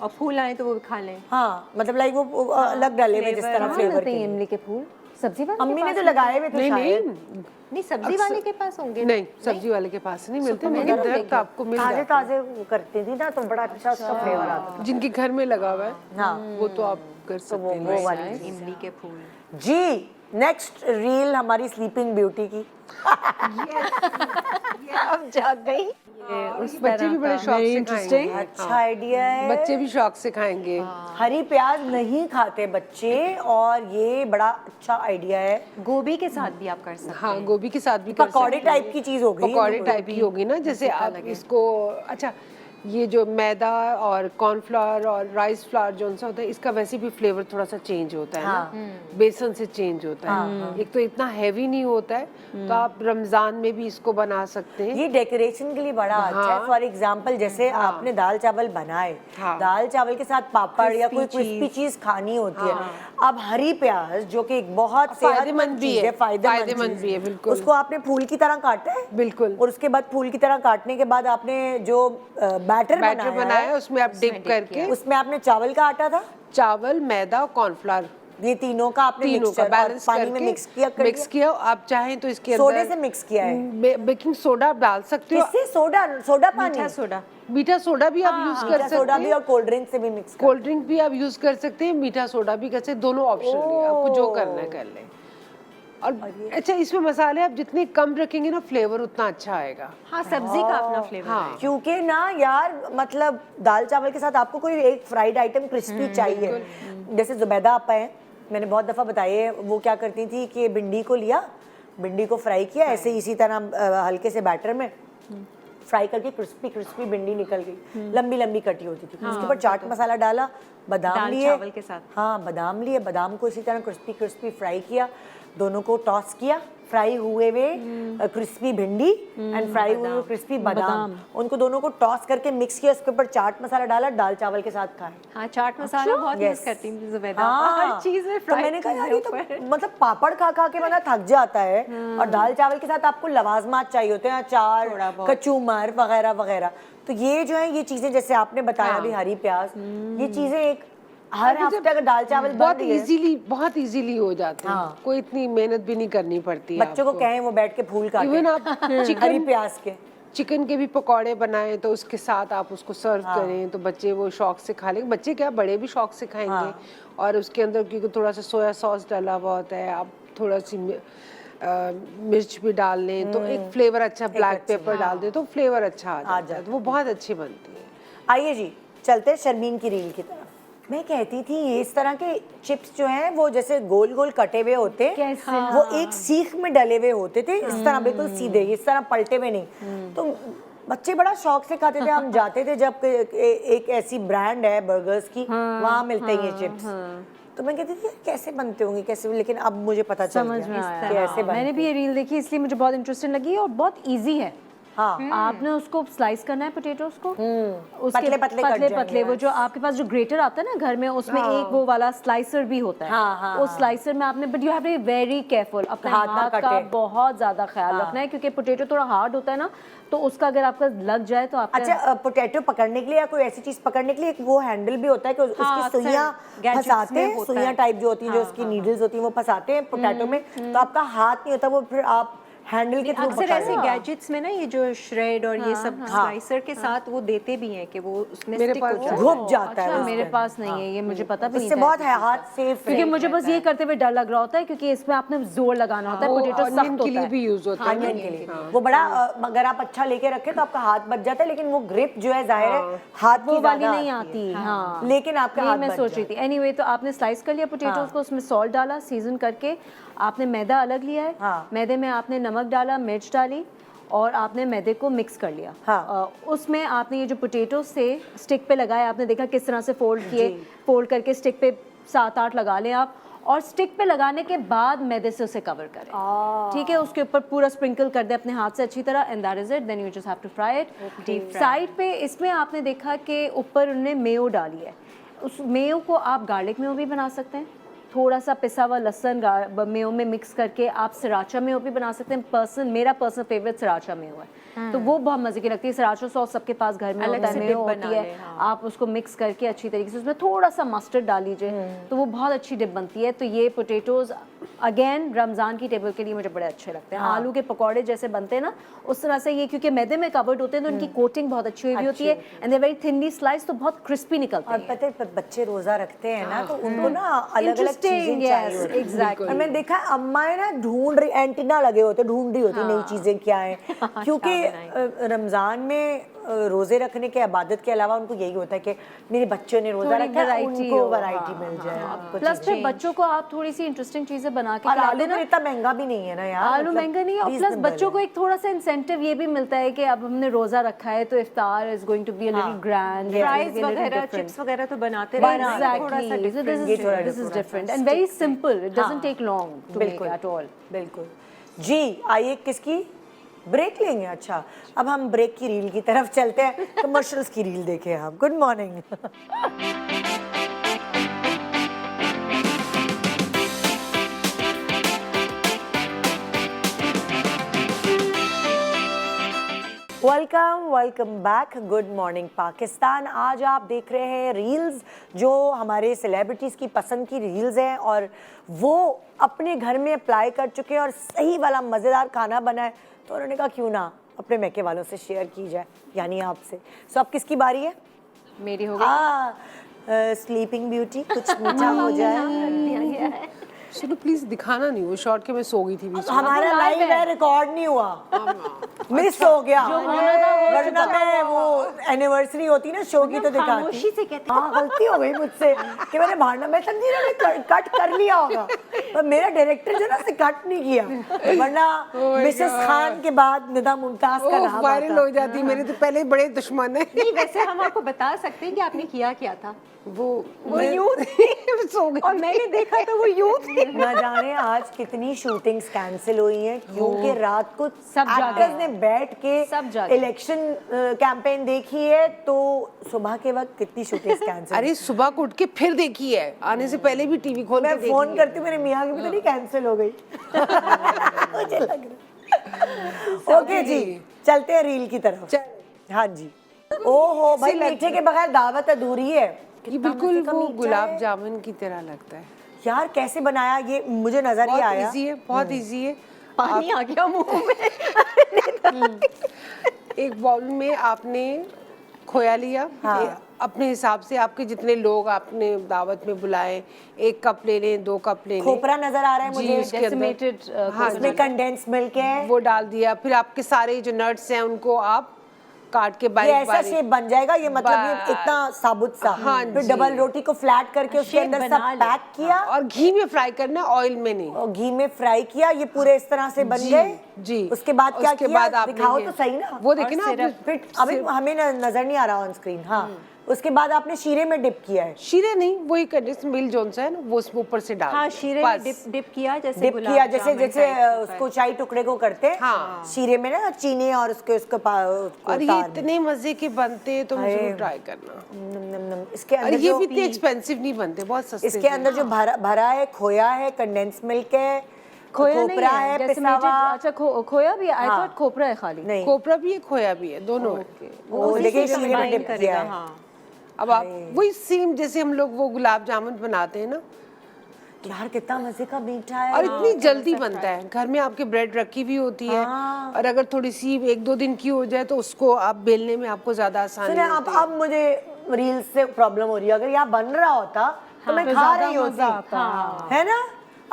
और फूल आए तो वो भी खा लें। हाँ, मतलब लाइक वो अलग डाले हुए जिस तरह कहाँ फ्लेवर मिलते हैं के। इमली के फूल? सब्जी वाले अम्मी के ने तो पास लगाए हुए थे नहीं शायद। नहीं सब्जी वाले के पास होंगे। नहीं, सब्जी वाले के पास नहीं मिलते, लेकिन दरख्त आपको मिल ताजे जाता है। ताजे वो करती थी ना, तो बड़ा अच्छा उसका फ्लेवर आता जिनके घर में लगा हुआ है था। हाँ, वो तो आप कर सकते हैं। वो वाली इमली के फूल। जी। नेक्स्ट रील हमारी स्लीपिंग ब्यूटी की। अब जाग गई। उस बच्चे भी बड़े शौक से खाएंगे। अच्छा आइडिया है। बच्चे भी शौक से खाएंगे। हरी प्याज नहीं खाते बच्चे, और ये बड़ा अच्छा आइडिया है। गोभी के साथ भी आप कर सकते हैं। हाँ, गोभी के साथ भी कर पकौड़े सकते हैं। टाइप की चीज हो गई। पकौड़े टाइप की होगी ना, जैसे आप इसको, अच्छा ये जो मैदा और कॉर्नफ्लावर और राइस फ्लावर जो सा होता है, इसका वैसे भी फ्लेवर थोड़ा सा चेंज होता है ना, बेसन से चेंज होता है। एक तो इतना हैवी नहीं होता है, तो आप रमजान में भी इसको बना सकते हैं। ये डेकोरेशन के लिए बड़ा अच्छा है। फॉर एग्जाम्पल, जैसे आपने दाल चावल बनाए, दाल चावल के साथ पापड़ या कोई क्रिस्पी चीज खानी होती है, अब हरी प्याज जो कि एक बहुत फायदेमंद भी है, फायदेमंद भी है, बिल्कुल। उसको आपने फूल की तरह काटा है, बिल्कुल। और उसके बाद फूल की तरह काटने के बाद आपने जो बैटर बनाया है, उसमें आप डिप करके, उसमें आपने चावल का आटा था, चावल, मैदा और कॉर्नफ्लावर, ये तीनों का आपने तीनों का बैलेंस पानी में मिक्स किया, मिक्स किया। आप चाहें तो इसके सोडे अंदर से मिक्स किया है। बेकिंग सोडा आप डाल सकते हो। किससे? सोडा पानी, मीठा सोडा। मीठा सोडा भी आप यूज कर सकते सोडा भी, हैं, और कोल्ड ड्रिंक से भी मिक्स। कोल्ड ड्रिंक भी आप यूज कर सकते हैं, मीठा सोडा भी कर सकते हैं, दोनों ऑप्शन है, आपको जो करना है कर लें। और अच्छा, इसमें मसाले आप जितने कम रखेंगे ना, फ्लेवर उतना अच्छा आएगा। हाँ, सब्जी का अपना फ्लेवर है। क्योंकि ना यार, मतलब दाल चावल के साथ आपको कोई एक फ्राइड आइटम क्रिस्पी चाहिए। जैसे जुबैदा आपा है, मैंने बहुत दफ़ा बताई है, वो क्या करती थी कि भिंडी को लिया, भिंडी को फ्राई किया ऐसे ही, इसी तरह हल्के से बैटर में फ्राई करके क्रिस्पी क्रिस्पी भिंडी निकल गई, लंबी लंबी कटी होती थी। उसके ऊपर चाट मसाला डाला, बादाम लिए, चावल के साथ। हाँ, बादाम लिए, बादाम को इसी तरह क्रिस्पी क्रिस्पी फ्राई किया, दोनों को टॉस किया, फ्राई हुए हुए क्रिस्पी भिंडी एंड फ्राई हुए हुए क्रिस्पी बादाम, उनको दोनों को टॉस करके मिक्स किया, उसके ऊपर चाट मसाला डाला, दाल चावल के साथ खाए। हाँ, चाट मसाला बहुत यूज करती हूँ जुबैदा, हाँ, हर चीज में तो फ्राई। मैंने कहा यार, ये तो मतलब पापड़ खा खा के बंदा थक जाता है, और दाल चावल के साथ आपको लवाजमात चाहिए होते हैं, अचार, कचूमर वगैरह वगैरह। तो ये जो है, ये चीजें जैसे आपने बताया भी, हरी प्याज, ये चीजें एक हर हफ्ते अगर दाल चावल बन बहुत रही है, बहुत इजीली हो जाते हैं। हाँ। कोई इतनी मेहनत भी नहीं करनी पड़ती है बच्चों को कहें वो बैठ के फूल काटें, इवन आप हरी प्याज के। चिकन के भी पकौड़े बनाएं तो उसके साथ आप उसको सर्व करें तो बच्चे वो शौक से खा लेंगे। बच्चे क्या, बड़े भी शौक से खाएंगे। और उसके अंदर क्योंकि थोड़ा सा सोया सॉस डाला हुआ होता है, आप थोड़ा सी मिर्च भी डाल लें तो एक फ्लेवर अच्छा, ब्लैक पेपर डाल दें तो फ्लेवर अच्छा आ जाता है, तो वो बहुत अच्छी बनती है। आइए जी, चलते हैं शर्मीन की रील की तरफ। मैं कहती थी ये इस तरह के चिप्स जो हैं वो जैसे गोल गोल कटे हुए होते, वो एक सीख में डले हुए होते थे, इस तरह बिल्कुल सीधे, इस तरह पलटे हुए नहीं। तो बच्चे बड़ा शौक से खाते थे। हम जाते थे जब एक ऐसी ब्रांड है बर्गर्स की, वहाँ मिलते हैं ये चिप्स। तो मैं कहती थी कैसे बनते होंगे, कैसे, लेकिन अब मुझे पता चल समझ में गया आया। कि ऐसे बनते मैंने भी ये रील देखी इसलिए मुझे बहुत इंटरेस्टिंग लगी और बहुत इजी है। हाँ, आपने उसको स्लाइस करना है पोटैटोज को, उसके पतले पतले कट पतले जाएंगे, पतले वो जो आपके पास जो ग्रेटर आता है ना घर में, उसमें एक वो वाला स्लाइसर भी होता है। उस स्लाइसर में आपने, but you have to be very careful, अपने हाथ ना हाथ का कटे। बहुत ज्यादा ख्याल रखना है क्योंकि पोटैटो थोड़ा हार्ड होता है ना, तो उसका अगर आपका लग जाए तो आपका अच्छा, पोटैटो पकड़ने के लिए या कोई ऐसी चीज पकड़ने के लिए एक वो हैंडल भी होता है कि उसकी सुइयां फंसाते हैं, सुइयां टाइप जो होती हैं, जो उसकी नीडल्स होती हैं वो फंसाते हैं पोटैटो में, तो आपका हाथ नहीं होता, वो फिर आप हैंडल के थ्रू अक्सर ऐसे गैजेट्स में ना ये जो श्रेड और ये सब स्लाइसर के साथ वो देते भी हैं कि वो उसमें मेरे स्टिक हो पास जाए। घुप जाता अच्छा, है मेरे पास नहीं है ये, मुझे पता भी नहीं इससे था बहुत ऐसी है चीज़। हाथ सेफ क्योंकि मुझे बस ये करते हुए डर लग रहा होता है क्योंकि इसमें आपने जोर लगाना होता है, पोटैटो ऑनियन सख्त के होता लिए है। भी यूज होता है। अनियन के लिए वो बड़ा अगर आप अच्छा लेके रखे तो आपका हाथ बच जाता है, लेकिन वो ग्रिप जो है जाहिर है हाथ की वो वाली ज्यादा नहीं आती है। आती, हाँ। लेकिन आपका यही हाथ मैं बच सोच रही थी। एनीवे, तो आपने स्लाइस कर लिया पोटैटोज को, उसमें सॉल्ट डाला, सीजन करके आपने मैदा अलग लिया है, मैदे में आपने नमक डाला, मिर्च डाली और आपने मैदे को मिक्स कर लिया। उसमें आपने ये जो पोटैटोज थे स्टिक पे लगाए, आपने देखा किस तरह से फोल्ड किए, फोल्ड करके स्टिक पे 7-8 लगा लें आप, और स्टिक पे लगाने के बाद मैदे से उसे कवर करें, ठीक है। उसके ऊपर पूरा स्प्रिंकल कर दे अपने हाथ से अच्छी तरह, and that is it. Then you just have to fry it. Side पे इसमें आपने देखा कि ऊपर उन्होंने मेयो डाली है, उस मेयो को आप गार्लिक मेयो भी बना सकते हैं, थोड़ा सा पिसा हुआ लहसुन मेयो में मिक्स करके आप सराचा मेयो भी बना सकते हैं। मेरा पर्सनल फेवरेट सराचा मेयो है, तो वो बहुत मजे की लगती है। सराचा सॉस सबके पास घर में होता है, मेयो होती है, आप उसको मिक्स करके अच्छी तरीके से उसमें थोड़ा सा मस्टर्ड डाल लीजिए तो वो बहुत अच्छी डिप बनती है। तो ये पोटैटोज अगेन रमज़ान की टेबल के लिए मुझे बड़े अच्छे लगते हैं। आलू के पकौड़े जैसे बनते हैं ना, उस तरह से ये, क्योंकि मैदे में कवर्ड होते हैं तो उनकी कोटिंग बहुत अच्छी हुई होती है, and they very thinly slice, तो बहुत क्रिस्पी निकलते हैं। और पता है बच्चे रोजा रखते हैं ना, तो उनको ना अलग अलग चीजें चाहिए होती हैं। एग्जैक्टली। और मैंने देखा अम्माएं ना ढूंढ रही, एंटीना लगे होते, ढूंढ रही होती नई चीजें क्या है, क्योंकि रमजान में रोजे रखने के, इबादत के अलावा उनको यही होता है कि मेरे बच्चों ने रोजा रखा है, उनको वैरायटी मिल जाए। प्लस फिर बच्चों को आप थोड़ी सी इंटरेस्टिंग चीजें बना के और खिला आलू देना। तो इतना महंगा भी नहीं है ना यार, आलू मतलब महंगा नहीं है, और प्लस reasonable बच्चों को है। एक थोड़ा सा इंसेंटिव ये भी मिलता है कि अब हमने रोजा रखा है तो इफ्तार is going to be a little grand, fries वगैरह, चिप्स वगैरह तो बनाते रहते हैं, थोड़ा सा Exactly. So this is different and very simple. It doesn't take long to make at all. बिल्कुल जी। आइए किसकी ब्रेक लेंगे? अच्छा, अब हम ब्रेक की रील की तरफ चलते हैं, कमर्शियल्स की रील देखें हम। Good morning. Welcome back. Good morning Pakistan. आज आप देख रहे हैं रील्स जो हमारे सेलिब्रिटीज़ की पसंद की रील्स हैं और वो अपने घर में अप्लाई कर चुके हैं और सही वाला मज़ेदार खाना बना है, तो उन्होंने कहा क्यों ना अपने मैके वालों से शेयर की जाए, यानी आपसे। सो अब किसकी बारी है? मेरी हो गई। स्लीपिंग ब्यूटी, कुछ मीठा हो जाए। चलो प्लीज दिखाना नहीं, वो शॉर्ट के मैं सो गई थी बीच में। हमारा लाइव है, रिकॉर्ड नहीं हुआ, मिस हो गया। वरना मैं वो एनिवर्सरी होती ना शो की तो दिखाती। हाँ, गलती हो गई मुझसे कि मैंने भाड़ना, मैं समझी ना कट कर लिया होगा, पर मेरा डायरेक्टर जो ना से कट नहीं किया, वरना मिसेस खान के बाद निदा मुमताज का नाम वायरल हो जाती। मेरे तो पहले बड़े दुश्मन है। नहीं, वैसे हम आपको बता सकते हैं कि आपने किया क्या था। वो यूं सो गई और मैंने देखा तो वो यूं थी। ना जाने आज कितनी शूटिंग्स कैंसिल हुई हैं क्योंकि रात को सब जागे एक्टर्स ने बैठ के सब जागे। इलेक्शन कैंपेन देखी है, तो सुबह के वक्त कितनी शूटिंग्स कैंसिल। अरे सुबह को उठ के फिर देखी है, आने से पहले भी टीवी खोल के मैं देखी फोन है। करती हूँ मेरे मियाँ की, पता नहीं कैंसिल हो गई। मुझे लग रहा। ओके जी, चलते हैं रील की तरफ। हाँ जी। ओहो भाई, मीठे के बगैर दावत अधूरी है। ये बिल्कुल वो गुलाब जामुन की तरह लगता है। यार कैसे बनाया ये मुझे नजर ही बहुत आया। इजी है, बहुत इजी है। पानी आ गया मुंह में। एक बाउल में आपने खोया लिया, अपने हिसाब से आपके जितने लोग आपने दावत में बुलाए, 1 कप ले लें, 2 कप ले लें। खोपरा नजर आ रहा है जी, मुझे, उसके अंदर Decimated, हाँ उसमें कंडेंस मिल्क है। वो डाल दिया। फिर आपके सारे जो नट्स हैं उनको आप काट के ये बारीक ऐसा बारीक शेप बन जाएगा, ये मतलब ये बस। इतना साबुत सा। हाँ फिर जी। डबल रोटी को फ्लैट करके उसके शेप अंदर सब बना ले। पैक किया और घी में फ्राई करना है, ऑयल में नहीं। और घी में फ्राई किया, ये पूरे इस तरह से बन जी, गए। जी। उसके बाद क्या उसके किया, बाद आपने दिखाओ ये- तो सही ना। वो देखिए ना आपने फिर अभी हमें नजर नहीं आ रहा ऑन स्क्रीन। हाँ, उसके बाद आपने शीरे में डिप किया है। शीरे नहीं, वही कंडेंस मिल्क जोन सा है ना, वो उसमें ऊपर से डाल हाँ, दो। शीरे बस। में डिप किया जैसे डिप गुलाब किया जैसे जामुन जैसे टाइप होता है। उसको चाय टुकड़े को करते हैं। हाँ। शीरे में ना चीनी और उसके उसको और ये इतने मजे के बनते हैं, तुम अरे। जरूर ट्राई करना। इसके और अंदर ये जो भी इतने एक्सपेंसिव नहीं बनते, बहुत सस्ते इसके अंदर जो भरा है, खोया है, कंडेंस मिल्क है, खोया नहीं खोपरा है, है, पिसा decimated, हुआ। अच्छा खोया भी है, आई हाँ। थॉट खोपरा है खाली। नहीं, खोपरा भी है, खोया भी है, दोनों है। वो उसी देखिए से शीरे में combine डिप करेगा, किया है। हाँ। अब आप वही सेम जैसे हम लोग वो गुलाब जामुन बनाते हैं ना, यार कितना मजे का मीठा है। और इतनी जल्दी बनता है। घर में आपके ब्रेड रखी भी होती है, हाँ। और अगर थोड़ी सी 1-2 दिन की हो जाए तो उसको आप बेलने में आपको ज्यादा आसानी सुने होती है। अब मुझे रील्स से प्रॉब्लम हो रही है। अगर यहाँ बन रहा होता तो मैं खा रही होती, है ना।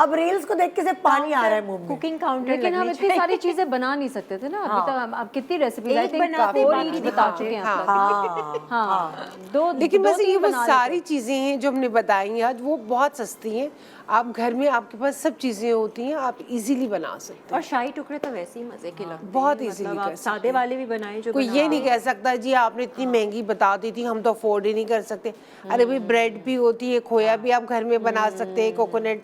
अब रील्स को देख के सिर्फ पानी आ रहा है मुंह में। कुकिंग काउंटर लेकिन हम इतनी सारी चीजें बना नहीं सकते थे ना अभी तक। अब कितनी रेसिपीज आई एक थिंक बनाते, 4 बाकी बता दिखाते। चुके हैं हाँ। अब तक। हाँ, हाँ, दो लेकिन दो वैसे ये तीन वो बना सारी लेते चीजें हैं जो हमने बताई हैं आज, वो बहुत सस्ती हैं। आप घर में आपके पास सब चीजें होती हैं, आप इजीली बना सकते हैं। और शाही टुकड़े तो वैसे ही मजे के लगते हैं। बहुत मतलब easily आप कर सादे सकते हैं। वाले भी बनाए जो कोई ये नहीं कह सकता जी आपने इतनी महंगी बता दी थी, हम तो अफोर्ड ही नहीं कर सकते। अरे भाई ब्रेड भी होती है, खोया भी आप घर में बना सकते हैं, कोकोनट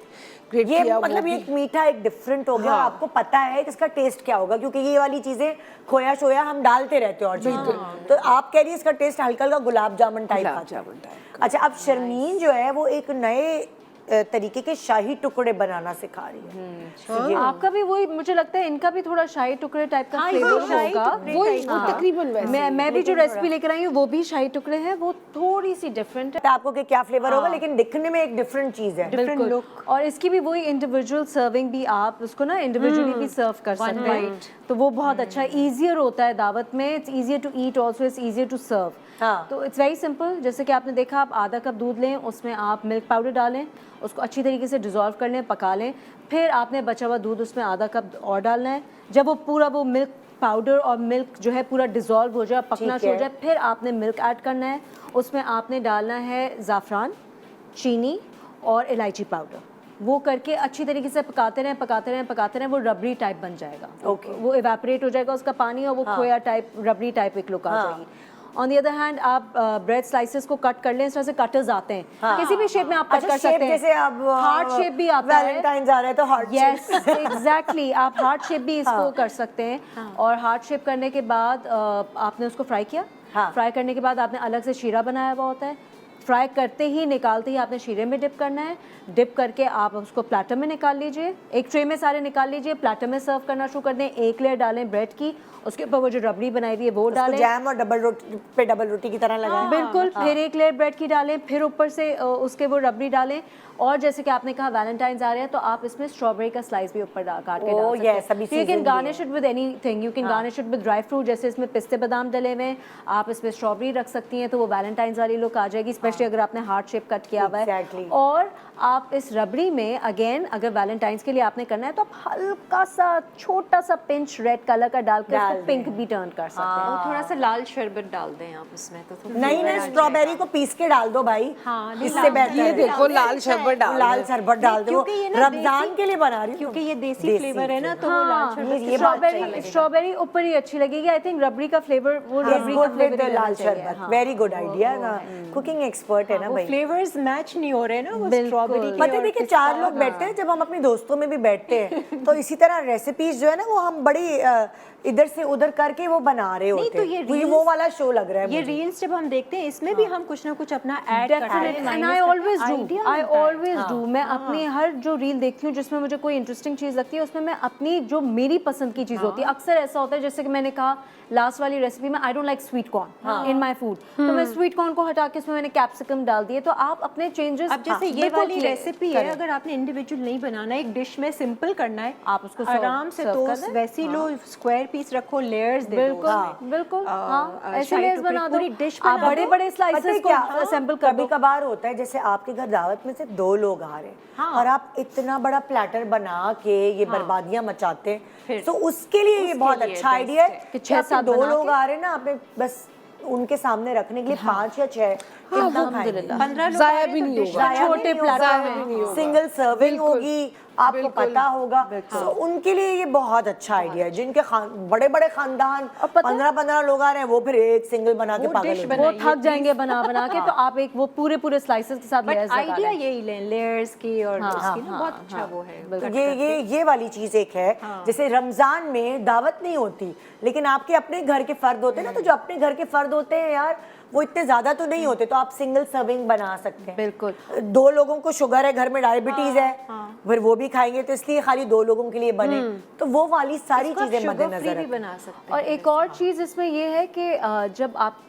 ग्रेट ये किया मतलब वो ये भी। एक मीठा एक डिफरेंट हो गया। और हाँ। आपको पता है कि इसका टेस्ट क्या होगा, क्योंकि ये वाली चीजें खोया शोया हम डालते रहते हैं और चीजें। तो आप कह रही है इसका टेस्ट हल्का हल्का गुलाब जामुन टाइप गुलाब आता है। जामुन टाइप। अच्छा, अब शर्मीन जो है वो एक नए तरीके के शाही टुकड़े बनाना सिखा रही है। आपका भी वही मुझे लगता है, इनका भी थोड़ा शाही टुकड़े टाइप का फ्लेवर शाही होगा। टुकड़े वही वो तकरीबन वैसे ही। मैं भी जो रेसिपी लेकर आई हूँ वो भी शाही टुकड़े हैं, वो थोड़ी सी डिफरेंट है। पता है आपको कि क्या फ्लेवर होगा, लेकिन दिखने में एक डिफरेंट चीज है। बिल्कुल। और इसकी भी वही इंडिविजुअल सर्विंग भी, आप उसको ना इंडिविजुअली भी सर्व कर सकते हैं, तो वो बहुत अच्छा है। ईजियर होता है दावत में, it's easier to eat also, it's easier to serve. हाँ। तो इट्स वेरी सिंपल। जैसे कि आपने देखा, आप आधा कप दूध लें, उसमें आप मिल्क पाउडर डालें, उसको अच्छी तरीके से डिज़ोल्व कर लें, पका लें। फिर आपने बचा हुआ दूध उसमें आधा कप और डालना है। जब वो पूरा वो मिल्क पाउडर और मिल्क जो है पूरा डिज़ोल्व हो जाए, पकना ठीक शुरू हो है। जाए, फिर आपने मिल्क ऐड करना है। उसमें आपने डालना है ज़ाफ़रान, चीनी और इलायची पाउडर। वो करके अच्छी तरीके से पकाते रहें, पकाते रहें, पकाते रहें, वो रबड़ी टाइप बन जाएगा। Okay. वो इवेपोरेट हो जाएगा उसका पानी, और वो खोया टाइप, रबड़ी टाइप एक लुक आ जाएगी। ऑन द अदर हैंड आप ब्रेड स्लाइसेस को कट कर लें, इस तरह से कटर्स आते हैं, किसी भी शेप में आप कट अच्छा, कर शेप सकते हैं। जैसे अब हार्ट शेप भी आता है। वैलेंटाइन्स आ रहा है तो हार्ट यस, एग्जैक्टली। आप हार्ट शेप भी इसको कर सकते हैं। और हार्ट शेप करने के बाद आपने उसको फ्राई किया। हाँ। फ्राई करने के बाद आपने अलग से शीरा बनाया हुआ होता है। फ्राई करते ही निकालते ही आपने शीरे में डिप करना है। डिप करके आप उसको प्लेटर में निकाल लीजिए, एक ट्रे में सारे निकाल लीजिए, प्लेटर में सर्व करना शुरू कर दें। एक लेयर डालें ब्रेड की, उसके ऊपर वो जो रबड़ी बनाई हुई है वो डालें, जैम और डबल रोटी पे डबल रोटी की तरह लगाएं। बिल्कुल। फिर एक लेयर ब्रेड की डालें, फिर ऊपर से उसके वो रबड़ी डालें। और जैसे कि आपने कहा वैलेंटाइन्स आ रहे हैं, तो आप इसमें स्ट्रॉबेरी का स्लाइस भी ऊपर काट के डाल सकते yes, अभी हैं। यू season कैन भी garnish it with anything, you can garnish it with dry fruit. जैसे इसमें पिस्ते बादाम डले हुए हैं, आप इसमें स्ट्रॉबेरी रख सकती हैं, तो वो वैलेंटाइन्स वाली लुक आ जाएगी, स्पेशली अगर आपने हार्ट शेप कट किया हुआ है। Exactly. और आप इस रबड़ी में अगेन अगर वैलेंटाइन्स के लिए आपने करना है, तो आप हल्का सा छोटा सा पिंच रेड कलर का डाल के डाल उसको पिंक भी टर्न कर सकते हैं। और थोड़ा सा लाल शरबत डाल दें आप उसमें, तो थोड़ा नहीं ना, स्ट्रॉबेरी को पीस के डाल दो भाई। हाँ, नहीं, इससे लाल- बेहतर ये है। देखो लाल शरबत डाल लाल शरबत डाल दो, क्योंकि ये ना रमजान देसी- के लिए बना रही हूँ, क्योंकि ये देसी फ्लेवर है ना, तो वो लाल हाँ, शरबत ये बात सही स्ट्रॉबेरी स्ट्रॉबेरी ऊपर ही अच्छी लगेगी। आई थिंक रबड़ी का फ्लेवर, वो रबड़ी का गुड विद फ्लेवर लाल शरबत। वेरी गुड आइडिया ना, कुकिंग एक्सपर्ट है ना वो भाई। फ्लेवर्स मैच नहीं हो रहे ना, वो बिल्कुल। स्ट्रॉबेरी पता है देखिए, 4 लोग बैठते हैं, जब हम अपने दोस्तों में भी बैठते हैं तो इसी तरह रेसिपीज जो है ना वो हम बड़ी इधर से उधर करके वो बना रहे होते तो ये हैं। reels- वो वाला शो लग रहा है ये मुझे। रील्स जब हम देखते हैं, इसमें भी हम कुछ ना कुछ अपना ऐड करते हैं। And I always do. मैं अपनी हर जो रील देखती हूँ जिसमें मुझे कोई इंटरेस्टिंग चीज़ लगती है, उसमें मैं अपनी जो मेरी पसंद की चीज़ होती है, अक्सर ऐसा होता है जैसे कि मैंने कहा लास्ट वाली रेसिपी में, I don't like sweet corn in my food, तो मैं स्वीट कॉर्न को हटा के उसमें मैंने कैप्सिकम डाल दिए, तो आप अपने चेंजेस अब जैसे ये वाली रेसिपी है, अगर आपने इंडिविजुअल नहीं बनाना है, एक डिश में सिंपल करना है, आप उसको आराम से सर्व तो कर दें। वैसे ही लो, स्क्वायर पीस रखो, लेयर्स दे दो बिल्कुल उसमें। बिल्कुल, हाँ ऐसे शाही लेयर्स टुकड़ी बना दो, पूरी डिश आप बना बड़े दो। बड़े पता है स्लाइसेस को क्या, असेंबल कर कभी दो। कभार होता है जैसे आपके घर दावत में से 2 लोग आ रहे हैं और आप इतना बड़ा प्लेटर बना के ये बर्बादियां मचाते हैं, तो उसके लिए ये बहुत अच्छा आइडिया है कि कि आपके 6-7 2 बना लोग के। आ रहे हैं ना, आपने बस उनके सामने रखने के लिए 5 या 6 कितना खाएंगे? 15 लोग जाया आ रहे भी हैं तो नहीं डिश होगा। जाया भी छोटे नहीं होगा, प्लेटर में। सिंगल सर्विंग बिल्कुल, होगी, आपको पता होगा। तो उनके लिए ये बहुत अच्छा आइडिया है। जिनके बड़े बड़े खानदान 15-15 लोग आ रहे हैं, वो फिर एक सिंगल बना के पागल हो डिश जाएंगे। वो थक जाएंगे बना बना के, तो आप एक वो पूरे पूरे स्लाइसेस के साथ बट लेयर्स लगा आइडिया दें। यही लें, लेयर्स की और उसकी ना, बहुत अच्छा वो है। तो ये वाली चीज एक है। जैसे रमजान में दावत नहीं होती, लेकिन आपके अपने घर के फर्द होते हैं ना, तो जो अपने घर के फर्द होते हैं यार, वो इतने ज्यादा तो नहीं होते, तो आप सिंगल सर्विंग बना सकते हैं। बिल्कुल। 2 लोगों को शुगर है, घर में डायबिटीज है, फिर वो भी खाएंगे, तो इसलिए खाली 2 लोगों के लिए बने, तो वो वाली सारी चीजें मद्देनजर भी रखें। बना सकते और एक और चीज़ इसमें ये है कि जब आप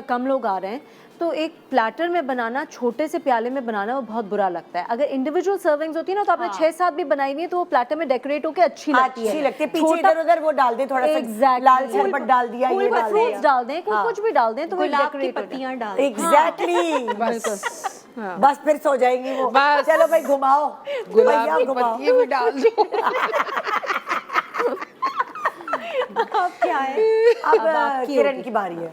कम लोग आ रहे हैं, तो एक प्लेटर में बनाना, छोटे से प्याले में बनाना, वो बहुत बुरा लगता है। अगर इंडिविजुअल सर्विंग्स होती है ना, तो आपने 6-7 भी बनाई हुई है, तो वो प्लेटर में डेकोरेट होके अच्छी लगती है। अच्छी लगती है, पीछे इधर उधर वो डाल दे, थोड़ा सा Exactly. लाल शरबत डाल दिया, ये डाल फ्रूट्स दिया। डाल दें, कुछ भी डाल दें, तो वो गुलाब की डेकोरेट हो पत्तियां डाल एग्जैक्टली, बस फिर सो जाएंगी वो। बस। चलो भाई घुमाओ, गुलाब भैया की घुमाओ। पत्तियां भी डाल दो। अब क्या है, अब किरण की बारी है।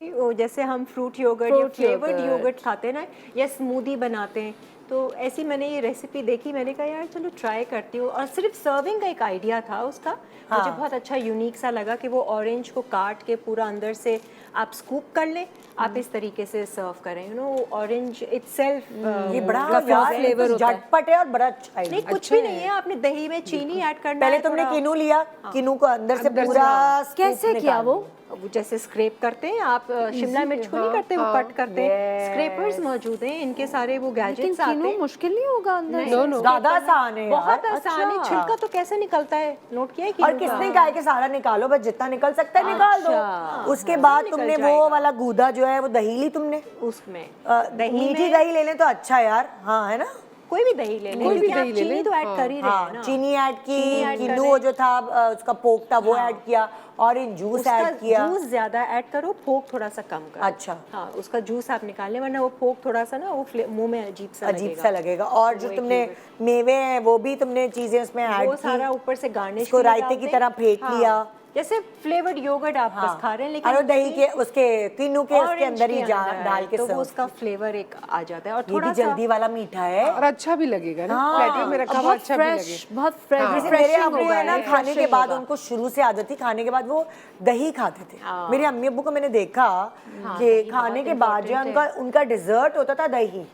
वो जैसे हम फ्रूट योगर्ट या फ्लेवर्ड योगर्ट खाते हैं ना, या स्मूदी बनाते हैं, तो ऐसी मैंने ये रेसिपी देखी, मैंने कहा यार चलो ट्राई करती हूँ। और सिर्फ सर्विंग का एक आइडिया था उसका, मुझे बहुत अच्छा यूनिक सा लगा कि वो ऑरेंज को काट के पूरा अंदर से आप स्कूप कर लें, आप इस तरीके से सर्व करें, यू नो, ऑरेंज इटसेल्फ ये बड़ा यार फ्लेवर झटपट है और बड़ा अच्छा है। नहीं कुछ भी नहीं है, आपने दही में चीनी ऐड करना पहले है, तुमने थोड़ा- किनू लिया, किनू को अंदर से पूरा कैसे scoop किया निकाल वो? वो जैसे स्क्रैप करते हैं आप, शिमला मिर्च को नहीं करते, वो कट करते हैं, स्क्रैपर्स मौजूद हैं, इनके सारे वो लेकिन गैजेट्स आते किनू हैं। मुश्किल नहीं होगा अंदर से? ज्यादा आसान है यार। बहुत आसान है, छिलका तो कैसे निकलता है, नोट किया है कि और किसने कहा है कि सारा निकालो, बस जितना निकल सकता है निकाल दो। उसके बाद तुमने वो वाला गूदा जो है वो दही ली तुमने, उसमें मीठी दही ले लें तो अच्छा यार। हाँ है ना, कोई भी दही ले लें, कोई भी क्योंकि आप दही ले चीनी लें। तो ऐड कर ही रहे हैं ना। चीनी ऐड की, चीनी ऐड किन्नू करें। जो था उसका पोक था वो ऐड किया, ऑरेंज जूस उसका ऐड किया। जूस ज्यादा ऐड करो, फोक थोड़ा सा कम करो। अच्छा। हाँ, उसका जूस आप निकाल लें, वरना वो फोक थोड़ा सा ना वो मुंह में अजीब सा लगेगा। और जो तुमने मेवे हैं वो भी तुमने चीजें उसमें ऐड वो की, सारा ऊपर से गार्निश इसको रायते की तरह फेंट लिया। जैसे फ्लेवर्ड योगर्ट आप बस खा रहे हैं, लेकिन और दही के उसके किन्नू के उसके ऑरेंज अंदर ही के अंदर डाल के तो सर्व। वो उसका फ्लेवर एक आ जाता है। और ये थोड़ा भी सा जल्दी वाला मीठा है और अच्छा भी लगेगा ना, प्लेटर में रखा हुआ बहुत अच्छा भी लगे। फ्रेश, बहुत फ्रेश, जैसे मेरे रिफ्रेशिंग अब्बू होगा है ना, ये। खाने के बाद उनको शुरू से आदत थी, खाने के बाद वो दही खाते थे। मेरे अम्मी अब्बू को मैंने देखा कि खाने के बाद जो है उनका डिजर्ट होता था दही,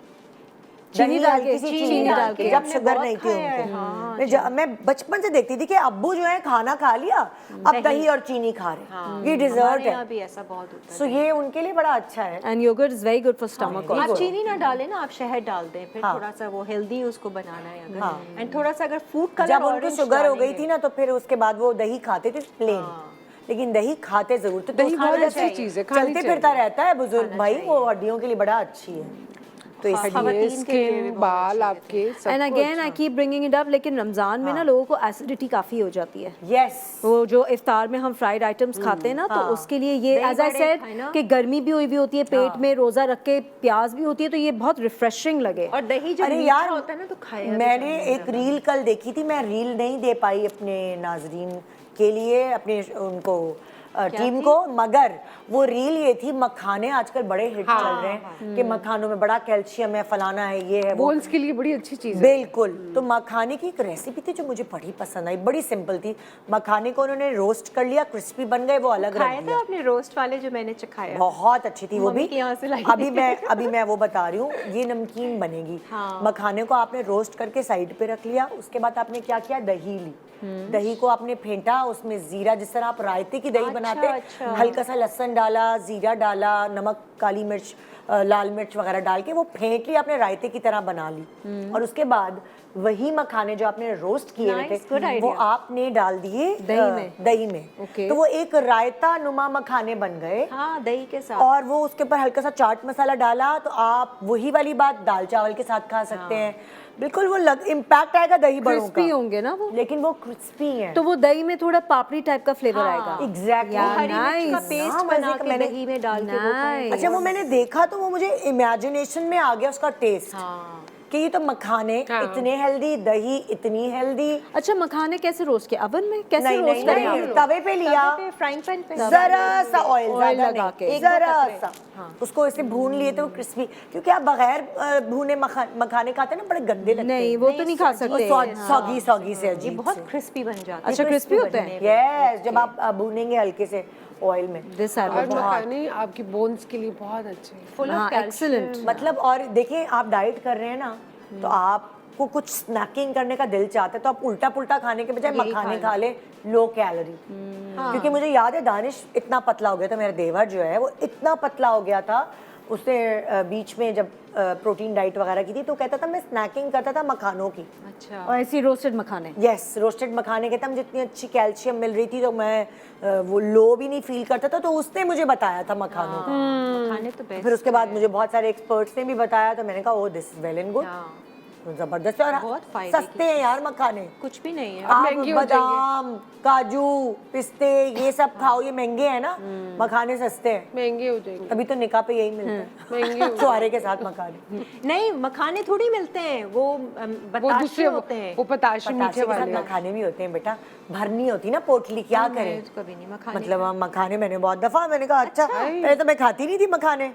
चीनी डाल के, हल्की सी चीनी डाल के। जब शुगर नहीं थी उनको। मैं बचपन से देखती थी कि अब्बू जो है खाना खा लिया, अब दही और चीनी खा रहे, ये डिजर्ट हमारे है। यहाँ भी ऐसा बहुत होता है। सो ये उनके लिए बड़ा अच्छा है। And yogurt is very good for stomach. आप चीनी ना डालें ना, आप शहद डाल दें, फिर थोड़ा सा वो हेल्दी उसको बनाना है अगर। एंड थोड़ा सा अगर फूड कलर जब उनको शुगर हो गई थी ना, तो फिर उसके बाद वो दही खाते थे प्लेन, लेकिन दही खाते जरूर थे। दही बहुत अच्छी चीज है, खानी चलते फिरता रहता है बुजुर्ग भाई, वो हड्डियों के लिए बड़ा अच्छी है। तो चाहिए। स्किन, बाल आपके सब and again I keep bringing it up, लेकिन रमजान में ना लोगों को एसिडिटी काफी हो जाती है। यस, वो जो इफ्तार में हम फ्राइड आइटम्स खाते हैं ना, तो उसके लिए ये एज आई सेड कि गर्मी भी हुई भी होती है, पेट में रोजा रख के प्याज भी होती है, तो ये बहुत रिफ्रेशिंग लगे। और दही जब अरे मीठा यार होता है ना तो खाया भी मैंने एक रील कल देखी थी, मैं रील नहीं दे पाई अपने नाजरीन के लिए, अपने उनको टीम को, मगर वो रील ये थी, मखाने आजकल बड़े हिट चल रहे हैं कि मखानों में बड़ा कैल्शियम है, फलाना है, ये है वो। बोन्स के लिए बड़ी अच्छी चीज है। बिल्कुल। तो मखाने की एक रेसिपी थी जो मुझे बड़ी पसंद आई, बड़ी सिंपल थी। मखाने को उन्होंने रोस्ट कर लिया, क्रिस्पी बन गए, वो अलग रख खाया था दिया। आपने रोस्ट वाले जो मैंने चखाया? बहुत अच्छी थी वो मम्मी भी। के यहाँ से लाई अभी मैं वो बता रही हूँ, ये नमकीन बनेगी। मखाने को आपने रोस्ट करके साइड पे रख लिया, उसके बाद आपने क्या किया, दही ली, दही को आपने फेंटा, उसमें जीरा, जिस तरह आप रायते की दही बनाते हल्का सा लहसुन डाला, जीरा डाला, नमक, काली मिर्च, लाल मिर्च वगैरह डाल के वो फेंट ली, आपने रायते की तरह बना ली। और उसके बाद वही मखाने जो आपने रोस्ट किए हुए थे वो आपने डाल दिए दही में। तो वो एक रायता नुमा मखाने बन गए। हाँ, दही के साथ। और वो उसके ऊपर हल्का सा चाट मसाला डाला तो आप वही वाली बात दाल चावल के साथ खा सकते हैं। बिल्कुल वो इम्पैक्ट आएगा दही बड़ों का। क्रिस्पी होंगे ना वो, लेकिन वो क्रिस्पी है तो वो दही में थोड़ा पापड़ी टाइप का फ्लेवर आएगा। एग्जैक्टली। हरी मिर्च का पेस्ट बना के दही में डाल के वो खाएं। अच्छा वो मैंने देखा तो वो मुझे इमेजिनेशन में आ गया उसका टेस्ट कि ये तो मखाने इतने हेल्दी, दही इतनी हेल्दी। अच्छा, मखाने कैसे रोस्ट किए? अवन में कैसे नहीं, रोस्ट नहीं, करें? तवे पे लिया, फ्राइंग पैन पे जरा सा ऑयल लगा के, जरा सा उसको ऐसे भून लिए तो क्रिस्पी, क्योंकि आप बगैर भुने मखाने खाते हैं ना बड़े गंदे लगते हैं। नहीं, वो तो नहीं खा सकते। सॉगी सॉगी से अजीब बहुत क्रिस्पी बन जाता है। अच्छा, क्रिस्पी होते हैं। यस, जब आप भूनेंगे हल्के से ऑयल में। और मखाने आपकी बोन्स के लिए बहुत अच्छे हैं। Full of excellent. मतलब और देखिए आप डाइट कर रहे हैं ना तो आपको कुछ स्नैकिंग करने का दिल चाहता है तो आप उल्टा पुल्टा खाने के बजाय मखाने खा ले, लो कैलोरी। क्योंकि मुझे याद है दानिश इतना पतला हो गया था, मेरा देवर जो है वो इतना पतला हो गया था, उसने बीच में जब प्रोटीन डाइट वगैरह की थी तो कहता था मैं स्नैकिंग करता था मखानों की। अच्छा, और ऐसी रोस्टेड मखाने। यस, रोस्टेड मखाने कहता मुझे इतनी अच्छी कैल्शियम मिल रही थी तो मैं वो लो भी नहीं फील करता था, तो उसने मुझे बताया था मखानों का। मखाने तो बेस्ट। फिर उसके बाद मुझे बहुत सारे एक्सपर्ट्स ने भी बताया तो मैंने कहा oh this is well and good, जबरदस्त है। और सस्ते हैं यार मखाने, कुछ भी नहीं है। आप बादाम, काजू, पिस्ते ये सब खाओ, ये महंगे हैं ना, मखाने सस्ते हैं, महंगे हो जाएंगे। तभी तो निकाह पे यही मिलता है, सुहारे के साथ मखाने। नहीं, मखाने थोड़ी मिलते हैं, वो बताशे होते हैं। वो पताशे मीठे वाले मखाने भी होते हैं बेटा, भरनी होती ना पोटली, क्या करें। कभी नहीं मखाने। मतलब मखाने मैंने बहुत दफा, मैंने कहा अच्छा, पहले तो मैं खाती नहीं थी मखाने,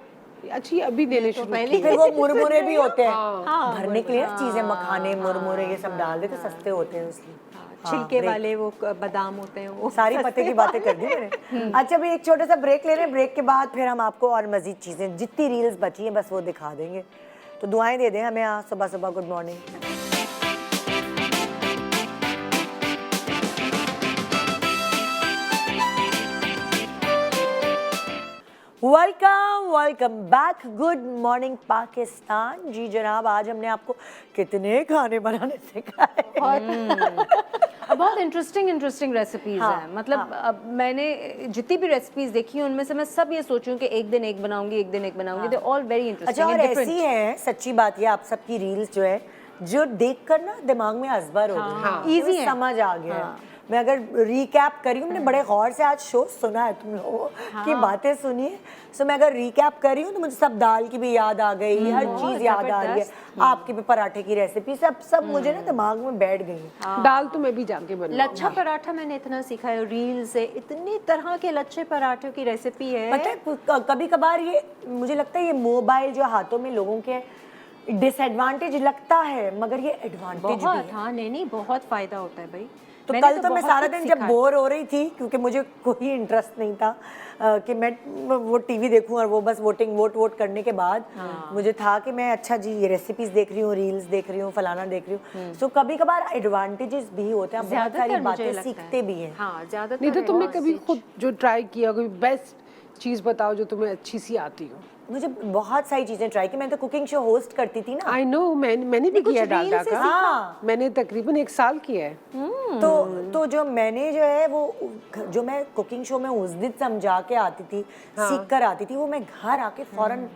अच्छी अभी देने शुरू किए। फिर वो मुरमुरे भी होते हैं भरने के लिए ना चीजें, मखाने मुरमुरे ये सब डाल देते, सस्ते होते हैं इसलिए। छिलके वाले वो बादाम होते हैं, वो सारी पते की बातें कर दी मैंने। अच्छा भाई एक छोटा सा ब्रेक ले रहे हैं, ब्रेक के बाद फिर हम आपको और मजीद चीजें जितनी रील्स बची हैं बस वो दिखा देंगे, तो दुआएं दे दें हमें आज सुबह सुबह। Good morning. Welcome back, good morning Pakistan. जी जनाब, आज हमने आपको कितने खाने बनाने सिखाए। बहुत इंटरेस्टिंग रेसिपीज हैं। मतलब अब मैंने जितनी भी रेसिपीज देखी हैं उनमें से मैं सब ये सोचूं कि एक दिन एक बनाऊंगी, एक दिन एक बनाऊंगी। They all very interesting. अच्छा, और ऐसी है सच्ची बात ये, आप सबकी रील्स जो है जो देखकर ना दिमाग में अजबर हो गई, इजी है, समझ आ गया। मैं अगर रिकैप करी हूँ, मैंने बड़े गौर से आज शो सुना है, तुम लोगों की बातें सुनी है, सो मैं अगर रिकैप करी हूँ तो मुझे सब दाल की भी याद आ गई, हर चीज याद आ रही है, आपकी भी पराठे की रेसिपी सब मुझे ना दिमाग में बैठ गई। दाल तो मैं भी जाके बनाऊंगी। लच्छा पराठा मैंने इतना सीखा है रील से, इतनी तरह के लच्छे पराठों की रेसिपी है। पता है कभी कभार ये मुझे लगता है ये मोबाइल जो हाथों में लोगों के डिसएडवांटेज लगता है, मगर ये एडवांटेज भी है। हाँ, नहीं बहुत फायदा होता है भाई। तो कल तो मैं सारा दिन जब बोर हो रही थी, क्योंकि मुझे कोई इंटरेस्ट नहीं था कि मैं वो टीवी देखूं, और वो बस वोट करने के बाद मुझे था कि मैं अच्छा जी ये रेसिपीज देख रही हूँ, रील्स देख रही हूँ, फलाना देख रही हूँ। सो कभी कभार एडवांटेजेस भी होते हैं, बहुत सारी बातें सीखते भी हैं। हाँ, ज्यादातर। नहीं तो तुमने कभी खुद जो ट्राई किया, कोई बेस्ट चीज बताओ जो तुम्हें अच्छी सी आती हो। मुझे बहुत सारी चीजें ट्राई की, मैं तो कुकिंग शो होस्ट करती थी ना। आई नो, मैंने भी किया डालडा का। हाँ, मैंने तकरीबन 1 साल किया है। तो जो मैंने जो है वो जो मैं कुकिंग शो में उस दिन समझा के आती थी, सीख कर आती थी, वो मैं घर आके फौरन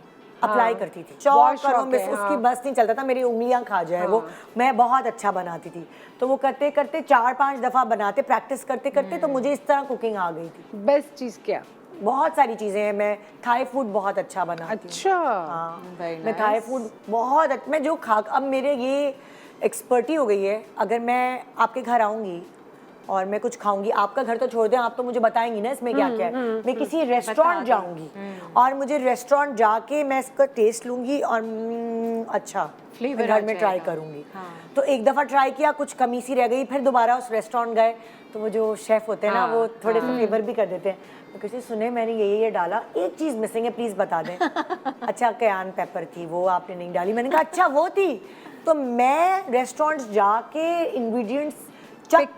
अप्लाई करती थी। चौक करो मिस, उसकी बस नहीं चलता था, मेरी उंगलियां खा जाए वो। मैं बहुत अच्छा बनाती थी, तो वो करते करते 4-5 दफा बनाते, प्रैक्टिस करते करते तो मुझे इस तरह कुकिंग आ गई थी। बेस्ट चीज क्या? बहुत सारी चीजें हैं, मैं थाई फूड बहुत अच्छा बनाती हूँ। अच्छा, हाँ, मैं थाई फूड बहुत मैं जो खा, अब मेरे ये एक्सपर्टी हो गई है, अगर मैं आपके घर आऊंगी और मैं कुछ खाऊंगी, आपका घर तो छोड़ दें, आप तो मुझे बताएंगी ना इसमें क्या क्या है। मैं किसी रेस्टोरेंट जाऊंगी और मुझे रेस्टोरेंट जाके मैं इसका टेस्ट लूंगी और अच्छा फ्लेवर घर में ट्राई करूंगी। तो एक दफा ट्राई किया, कुछ कमी सी रह गई, फिर दोबारा उस रेस्टोरेंट गए तो वो जो शेफ होते हैं ना, वो थोड़े से फेवर भी कर देते हैं। तो किसी सुने मैंने ये डाला, एक चीज मिसिंग है, प्लीज बता दें। अच्छा, कयान पेपर थी, वो आपने नहीं डाली। मैंने कहा अच्छा वो थी। तो मैं रेस्टोरेंट्स जाके इंग्रेडिएंट्स पिक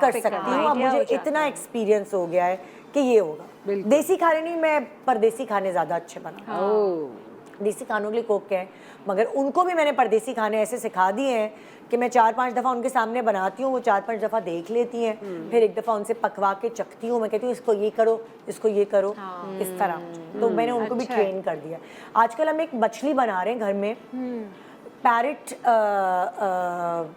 कर सकती हूँ। अब मुझे इतना एक्सपीरियंस हो गया है कि ये होगा। देसी खाने नहीं, मैं परदेसी खाने ज़्यादा अच्छे बना। देसी खानों के लिए कोक है, मगर उनको भी मैंने परदेसी खाने ऐसे सिखा दिए हैं कि मैं 4-5 दफ़ा उनके सामने बनाती हूँ, वो 4-5 दफ़ा देख लेती हैं, फिर एक दफ़ा उनसे पकवा के चखती हूँ, मैं कहती हूँ इसको ये करो, इसको ये करो, इस तरह। तो मैंने उनको भी ट्रेन कर दिया। आजकल हम एक मछली बना रहे हैं घर में, पैरेट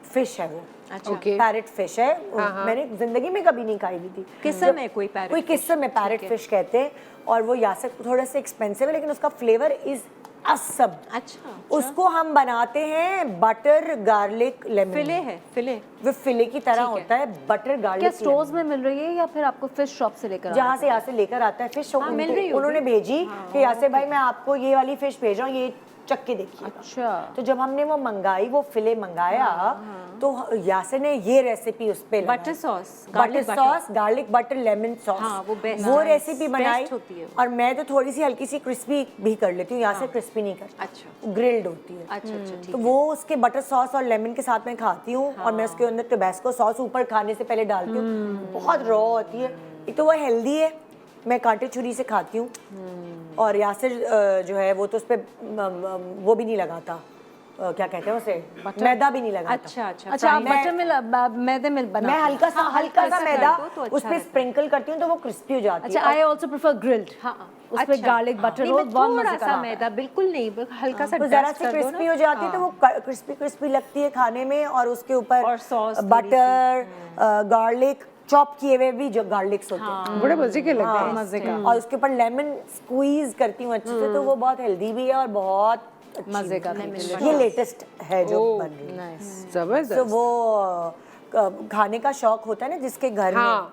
फिश है वो। अच्छा। पैरेट फिश है, मैंने जिंदगी में कभी नहीं खाई हुई थी। किस्म है कोई पैरेट, कोई किस्म में पैरेट फिश कहते हैं, और वो यासे थोड़ा सा एक्सपेंसिव है, लेकिन उसका फ्लेवर इज असम। अच्छा। उसको हम बनाते हैं बटर गार्लिक लेमन। फिले है, फिले वो फिले की तरह होता है, बटर गार्लिक। क्या स्टोर्स में मिल रही है या फिर आपको फिश शॉप से लेकर जहाँ से यहाँ से लेकर आता है फिश, मिल रही होगी। उन्होंने भेजी कि यासे भाई मैं आपको ये वाली फिश भेज रहा हूँ, ये चख के देखिए। अच्छा। तो जब हमने वो मंगाई, वो फिले मंगाया, तो यासे ने ये रेसिपी उस पे butter sauce, butter sauce, garlic butter lemon sauce, वो बेस्ट, वो रेसिपी बनाई बेस्ट होती है। और मैं तो थोड़ी सी हल्की सी क्रिस्पी भी कर लेती हूँ, यहाँ से क्रिस्पी नहीं करती। अच्छा। ग्रिल्ड होती है। अच्छा अच्छा, ठीक तो वो उसके बटर सॉस और लेमन के साथ में खाती हूँ, और मैं उसके अंदर टोबैस्को सॉस ऊपर खाने से पहले डालती हूँ। बहुत रॉ होती है, एक तो वो हेल्दी है, मैं कांटे छुरी से खाती हूँ, और यासिर जो है वो तो उस पर वो भी नहीं लगाता, क्या कहते हैं उसे, मैदा भी नहीं लगाता। अच्छा अच्छा अच्छा, आप बटर में मैदे में बना, मैं हल्का सा मैदा तो अच्छा उस पे स्प्रिंकल करती हूँ, तो वो क्रिस्पी हो जाती है। अच्छा, आई आल्सो प्रेफर ग्रिल्ड। हाँ, उस पे गार्लिक बटर हो, बहुत मजे का। मैदा बिल्कुल नहीं, हल्का सा तो जरा सी क्रिस्पी हो जाती है, तो वो क्रिस्पी लगती है खाने में, और उसके ऊपर और सॉस बटर, गार्लिक चॉप किए हुए भी जो गार्लिक्स होते हैं, बड़े मजे के लगते हैं। मजे का। और उसके ऊपर लेमन स्क्वीज करती हूँ अच्छे से, तो वो बहुत हेल्दी भी है और बहुत मजे का। ये लेटेस्ट है जो बन रही है। जबरदस्त। तो वो खाने का शौक होता है ना जिसके घर में,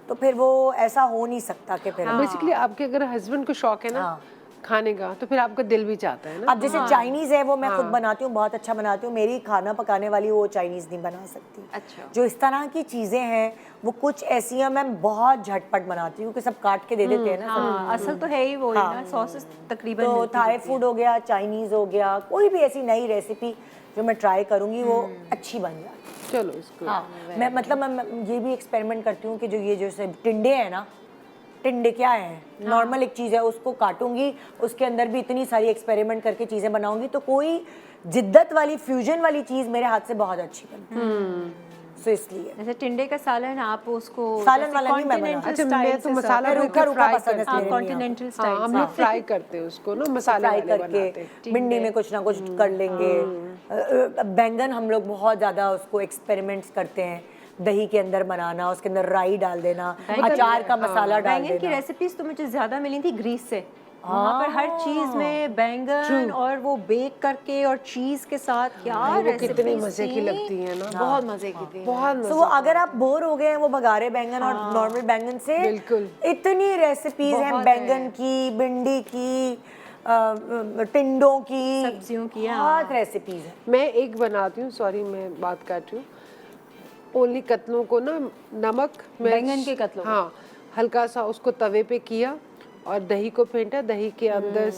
तो फिर वो ऐसा हो नहीं सकता कि फिर बेसिकली आपके अगर हस्बैंड को शौक है ना खाने का, तो फिर आपका दिल भी चाहता है ना। अब जैसे चाइनीज है, वो मैं खुद बनाती हूँ, बहुत अच्छा बनाती हूँ, मेरी खाना पकाने वाली वो चाइनीज नहीं बना सकती। अच्छा। जो इस तरह की चीजें हैं, वो कुछ ऐसी हैं मैं बहुत झटपट बनाती हूँ, कि सब काट के दे देते हैं ना। हाँ, असल तो है ही वो ना, सॉसेस तकरीबन तो थाई फूड हो गया, चाइनीज हो गया, कोई भी ऐसी नई रेसिपी जो मैं ट्राई करूंगी वो अच्छी बन जाती। चलो इसको। हाँ, मैं मतलब मैं ये भी एक्सपेरिमेंट करती हूँ कि जो ये जैसे टिंडे हैं ना, टिंडे क्या है, नॉर्मल एक चीज़ है, उसको काटूंगी, उसके अंदर भी इतनी सारी एक्सपेरिमेंट करके चीज़ें बनाऊंगी, तो कोई जिद्दत वाली फ्यूजन वाली चीज़ मेरे हाथ से बहुत अच्छी बनती। सो इसलिए जैसे टिंडे का सालन, आप उसको सालन वाला नहीं मैं बनाती। अच्छा, मैं तो मसाला रूखा रूखा पसंद है मेरे लिए। कॉन्टिनेंटल हाँ, स्टाइल हम लोग फ्राई करते हैं उसको ना, मसाले फ्राई वाले बनाते हैं। करके भिंडी में कुछ ना कुछ कर लेंगे। बैंगन हम लोग बहुत ज़्यादा उसको एक्सपेरिमेंट्स करते हैं, दही के अंदर बनाना, उसके अंदर राई डाल देना, अचार का मसाला डाल बैंगन की देना। रेसिपीज तो मुझे ज्यादा मिली थी ग्रीस से, वहाँ पर हर चीज में बैंगन और वो बेक करके और चीज के साथ, क्या वो कितनी मजे की लगती है ना, बहुत मजे की थी। बहुत तो वो अगर आप बोर हो गए हैं वो बघारे बैंगन और नॉर्मल बैंगन से, बिल्कुल। इतनी रेसिपीज हैं बैंगन की, भिंडी की, टिंडों की, सब्जियों की, बहुत रेसिपीज हैं। मैं एक बनाती हूँ, सॉरी मैं बात काट रही हूँ, ओनली कतलों को ना नमक मिर्च, बैंगन के कतलों, हाँ, हल्का सा उसको तवे पे किया और दही को फेंटा, दही के अंदर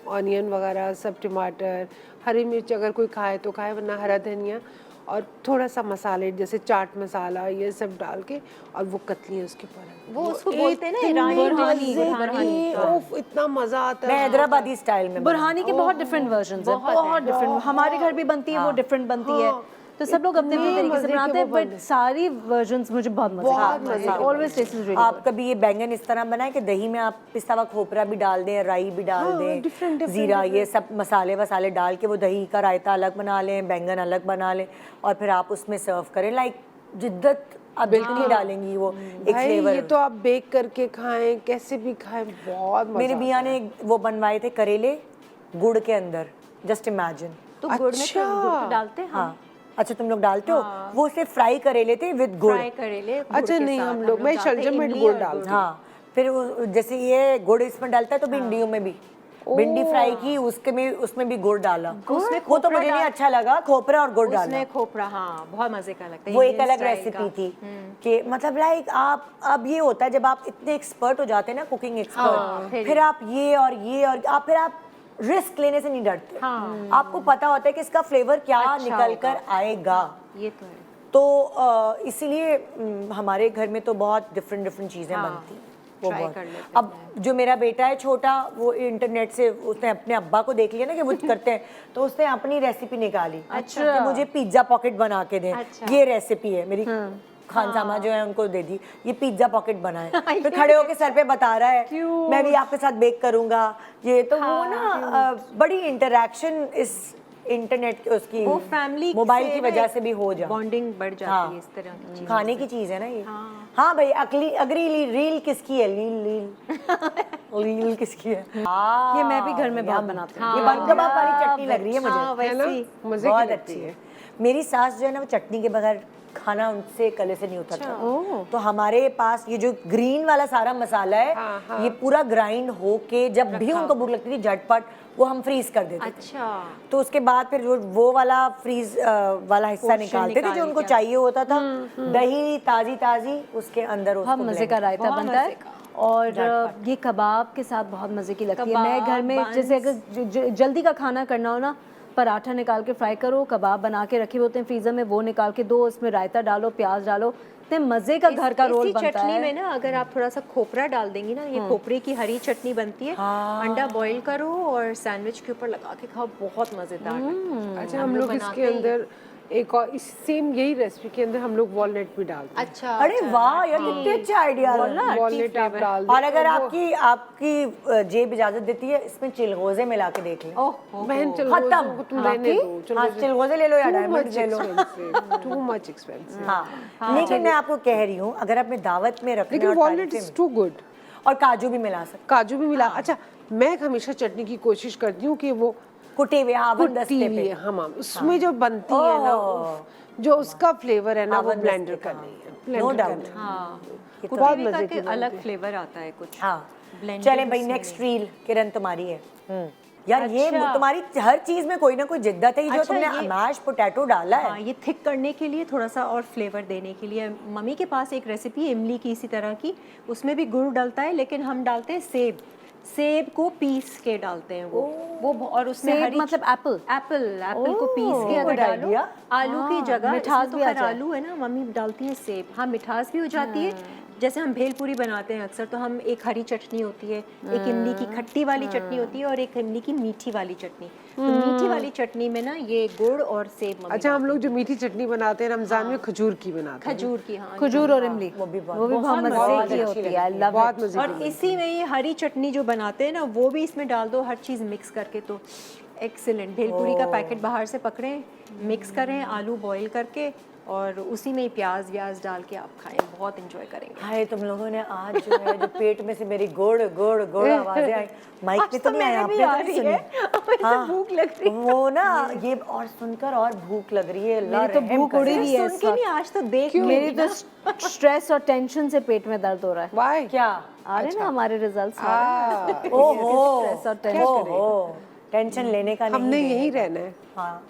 ऑनियन वगैरह सब, टमाटर, हरी मिर्च अगर कोई खाए तो खाए, वरना हरा धनिया, और थोड़ा सा मसाले जैसे चाट मसाला ये सब डाल के, और वो कतली उसके ऊपर, वो उसको बोलते हैं ना ईरानी बुरहानी। ओफ, इतना मजा आता मैं है। हैदराबादी स्टाइल में बुरहानी के बहुत डिफरेंट वर्जन्स हैं, बहुत डिफरेंट। हमारे घर भी बनती है, वो डिफरेंट बनती है, तो सब लोग अपने अपने तरीके से बनाते हैं, बट सारी वर्जन्स मुझे बहुत मजे आते हैं। ऑलवेज टेस्ट इज रियली आप कभी ये बैंगन इस तरह बनाए कि दही में आप पिस्ता व खोपरा भी डाल दें, राई भी डाल दें, जीरा, ये सब मसाले वसाले डाल के वो दही का रायता अलग बना लें, बैंगन अलग बना लें, और फिर आप उसमें सर्व करें। लाइक जिद्दत आप बिल्कुल नहीं डालेंगी, वो एक भाई फ्लेवर। ये तो आप बेक करके खाएं, कैसे भी खाएं, बहुत मजा मेरी मियाँ ने वो बनवाए थे करेले गुड़ के अंदर, जस्ट इमेजिन। तो गुड़ में तो गुड़ तो डालते हैं। हाँ, अच्छा तुम लोग डालते हो? वो सिर्फ फ्राई करेले थे विद गुड़। फ्राई करेले। अच्छा नहीं, हम लोग, मैं शलजम में गुड़ डालती हूँ। हाँ, फिर वो जैसे ये गुड़ इसमें डालता है, तो भिंडियों में भी भिंडी फ्राई की, उसके में उसमें भी गुड़ डाला। वो तो मुझे नहीं अच्छा लगा, खोपरा और गुड़ डाला। उसमें खोपरा, हाँ, बहुत मजे का लगता है। वो एक अलग रेसिपी थी कि मतलब लाइक आप, अब ये होता है जब आप इतने एक्सपर्ट हो जाते हैं ना, कुकिंग एक्सपर्ट, फिर आप ये और आप फिर आप रिस्क लेने से नहीं डरते। आपको पता होता है कि इसका फ्लेवर क्या निकल कर आएगा। ये तो है। तो इसीलिए हमारे घर में तो बहुत डिफरेंट चीज़ें बनती हैं। वो Try बहुत कर लेते अब जो मेरा बेटा है छोटा, वो इंटरनेट से उसने अपने अब्बा को देख लिया ना कि वो करते हैं, तो उसने अपनी रेसिपी निकाली। अच्छा। कि मुझे पिज्जा पॉकेट बना के दे, अच्छा। ये रेसिपी है मेरी। खान सामा जो है उनको दे दी, ये पिज्जा पॉकेट बनाए, फिर खड़े होके सर पे बता रहा है मैं भी आपके साथ बेक करूंगा ये, तो वो ना बड़ी इंटरेक्शन इस इंटरनेट की उसकी वो फैमिली मोबाइल की वजह से भी हो जा बॉन्डिंग बढ़ जाती हाँ। है इस तरह की चीज़। खाने की चीज है ना ये। हाँ भाई, अगली रील किसकी है? रील किसकी है? ये मैं भी घर में बहुत बनाती हूँ। ये बंद कबाब वाली चटनी लग रही है मुझे। हाँ, वैसी मजे बहुत की अच्छी लगती है। मेरी सास जो है ना, वो चटनी के बगैर खाना उनसे गले से नहीं उतरता। तो हमारे पास ये जो ग्रीन वाला सारा मसाला है, ये पूरा ग्राइंड होके जब भी उनको भूख लगती थी झटपट वो हम फ्रीज कर देते थे। अच्छा। तो उसके बाद फिर वो वाला फ्रीज वाला हिस्सा निकालते थे जो उनको चाहिए होता था। दही ताजी ताजी उसके अंदर बहुत उसको मजे का रायता बनता है और ये कबाब के साथ बहुत मजे की लगती है। मैं घर में जैसे अगर जल्दी का खाना करना हो ना, पराठा निकाल के फ्राई करो, कबाब बना के रखे होते हैं फ्रीजर में, वो निकाल के दो, उसमें रायता डालो, प्याज डालो, इतने मजे का घर का रोल बनता है। चटनी में ना अगर आप थोड़ा सा खोपरा डाल देंगी ना, ये खोपरे की हरी चटनी बनती है, अंडा बॉईल करो और सैंडविच के ऊपर लगा के खाओ, बहुत मजेदार लगता है। अच्छा, हम लोग इसके अंदर एक और इस सेम यही रेसिपी के अंदर हम लोग वॉलनट भी डालते हैं। अच्छा। अरे वाह यार, कितने अच्छे आइडिया। वॉलनट आप डाल दें। और अगर आपकी जेब इजाजत देती है, इसमें चिलगोजे मिला के देख लें। बहन खत्म। को तुम रहने दो, हाँ, चिलगोजे ले लो या डायमंड ले लो। Too much expensive. हाँ, लेकिन मैं आपको कह रही हूँ, अगर अपने दावत में रखना लेकिन और वॉलनट तारीफें इज टू गुड। और काजू भी मिला सकते, काजू भी मिला। अच्छा, मैं हमेशा चटनी की कोशिश करती हूँ कि वो कुटे हुए हावन कुटी दस्ते हुई पे। है, हाँ, उसमें जो बनती है ना, जो उसका फ्लेवर है ना, वो हावन ब्लेंडर दस्ते करनी है, नो ब्लेंडर डाउट। करनी है। हाँ, बहुत कुटीवी मजे का की के अलग फ्लेवर आता है कुछ। हाँ, Blending चले भाई, उसमें नेक्स्ट रील किरण तुम्हारी है। यार ये तुम्हारी हर चीज में कोई ना कोई जिद्दत है। ये जो अच्छा, तुमने ये- मैश पोटैटो डाला है, हाँ, ये थिक करने के लिए, थोड़ा सा और फ्लेवर देने के लिए, मम्मी के पास एक रेसिपी है इमली की इसी तरह की, उसमें भी गुड़ डलता है, लेकिन हम डालते हैं सेब को पीस के डालते हैं वो और उसमें सेब हरी मतलब एप्पल? एप्पल को पीस के अगर good डालो, idea। आलू की जगह, मिठास इसमें तो भी आ खैर जाए। आलू है ना, मम्मी डालती है सेब। हाँ, मिठास भी हो जाती है। जैसे हम भेलपूरी बनाते हैं अक्सर, तो हम एक हरी चटनी होती है, एक इमली की खट्टी वाली चटनी होती है और एक इमली की मीठी वाली चटनी। तो मीठी वाली चटनी में ना ये गुड़ और सेब मम्मी अच्छा, हम लोग जो मीठी चटनी बनाते हैं रमजान में, खजूर की बनाते हैं। खजूर की, हाँ, खजूर और इमली, वो भी बहुत मजे की होती है। आई लव बहुत मजे और इसी में ये हरी चटनी जो बनाते हैं ना, वो भी इसमें डाल दो, हर चीज़ मिक्स करके, तो एक्सीलेंट। भेलपूरी का पैकेट बाहर से पकड़ें, मिक्स करें आलू बॉईल करके, और उसी में ही प्याज व्याज डाल के आप खाएं, बहुत एंजॉय करेंगे। हाय तुम लोगों ने आज जो है, जो पेट में से मेरी गोड़ गोड़ गोड़ आवाजें आई, माइक पे तो नहीं आई, आपने तो नहीं सुनी। हाँ, भूख लग रही है। वो ना ये और सुनकर और भूख लग रही है। मेरी तो भूख उड़ी हुई है सुन के नहीं, आज तो देख मेरी तो स्ट्रेस और टेंशन से पेट में दर्द हो रहा है। वाई क्या आ रहे ना हमारे रिजल्ट्स ओहो, स्ट्रेस और टेंशन। ओहो, टेंशन लेने का नहीं हमने देना। यही रहना है, हाँ,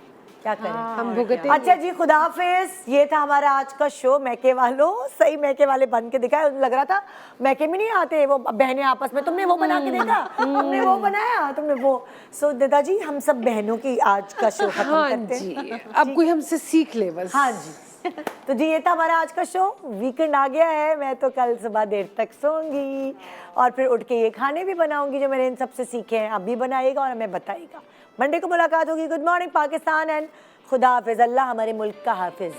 क्या करें। हम भुगते। अच्छा जी, खुदा हाफिज। ये था हमारा आज का शो। मैके वालों, सही मैके वाले बन के दिखाए। लग रहा था मैके में नहीं आते वो बहनें आपस में, तुमने वो बना के देखा, तुमने वो बनाया, तुमने वो। सो दादा जी, हम सब बहनों की आज का शो खत्म हाँ करते हैं। जी, अब कोई हमसे सीख ले बस। हाँ जी। तो जी, ये था हमारा आज का शो। वीकेंड आ गया है, मैं तो कल सुबह देर तक सोऊंगी और फिर उठ के ये खाने भी बनाऊंगी जो मैंने इन सबसे सीखे हैं। अब भी बनाइएगा और हमें बताइएगा। मंडे को मुलाकात होगी। गुड मॉर्निंग पाकिस्तान एंड खुदा हाफिज। अल्लाह हमारे मुल्क का हाफिज।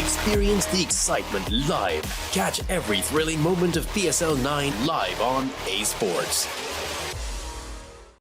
Experience the excitement live. Catch every thrilling moment of PSL 9 live on A Sports.